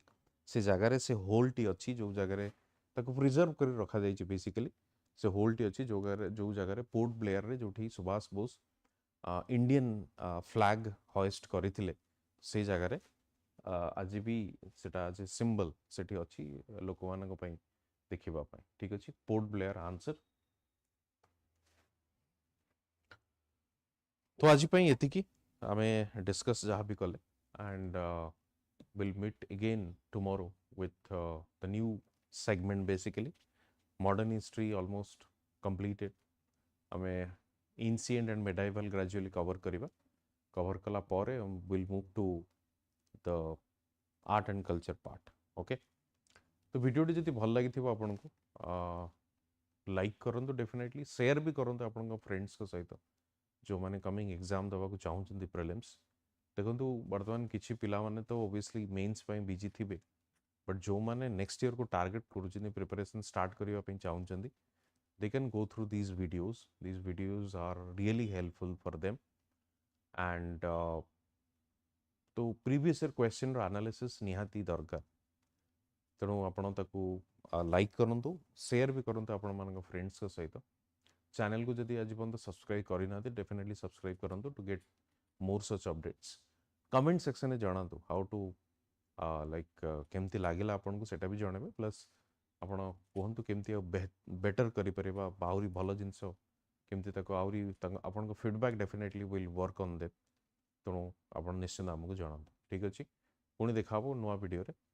से जगह रे से होल्ट अच्छी जो जगह रे ताको प्रिजर्व कर रखा जाइए बेसिकली से होल्ट अच्छी जो जगह पोर्ट ब्लेयर रे जोठी Subhash Bose Indian flag hoist करथिले से जगह रे आज भी सेटा आज सिंबल सेठी अच्छी लोक मानक पई देखिबा पई ठीक अछि पोर्ट ब्लेयर आंसर तो आज पई एति की हमें डिस्कस जहाँ भी कले and will meet again tomorrow with the new segment basically modern history almost completed हमें ancient and medieval gradually cover कला पारे will move to the art and culture part okay तो वीडियोटी जदि भल लगी थी आपन को लाइक करंतु डेफिनेटली शेयर भी करंतु आपन को फ्रेंड्स को सहित जो माने कमिंग एग्जाम दबा को चाहउछन्ती प्रीलिम्स देखंतु वर्तमान किछि पिला माने तो ऑब्वियसली मेंस पई बिजी थिबे बट जो माने नेक्स्ट ईयर को टारगेट करूछन्ती प्रिपरेशन स्टार्ट करिवा पई चाहउछन्ती they can go through these videos are really helpful for them and तो previous year question रो analysis निहाती दरकार तेणु आपण ताकू लाइक करंतु शेयर भी करंतु आपण मानक फ्रेंड्स के सहित चैनल को जदि आज पर्यंत सब्सक्राइब करिना डेफिनेटली सब्सक्राइब करंतु to get more such updates comment section में जणातु हाउ टू लाइक केमती लागिला आपण को सेटा भी जणाबे प्लस आपण कहतु केमती बेटर करि परिबा आउरी भलो जिंस केमती ताको आउरी आपण को feedback definitely will work on that तेणु आपण निश्चित हमको जणातु ठीक अछि पुणी देखाबो नुआ वीडियो रे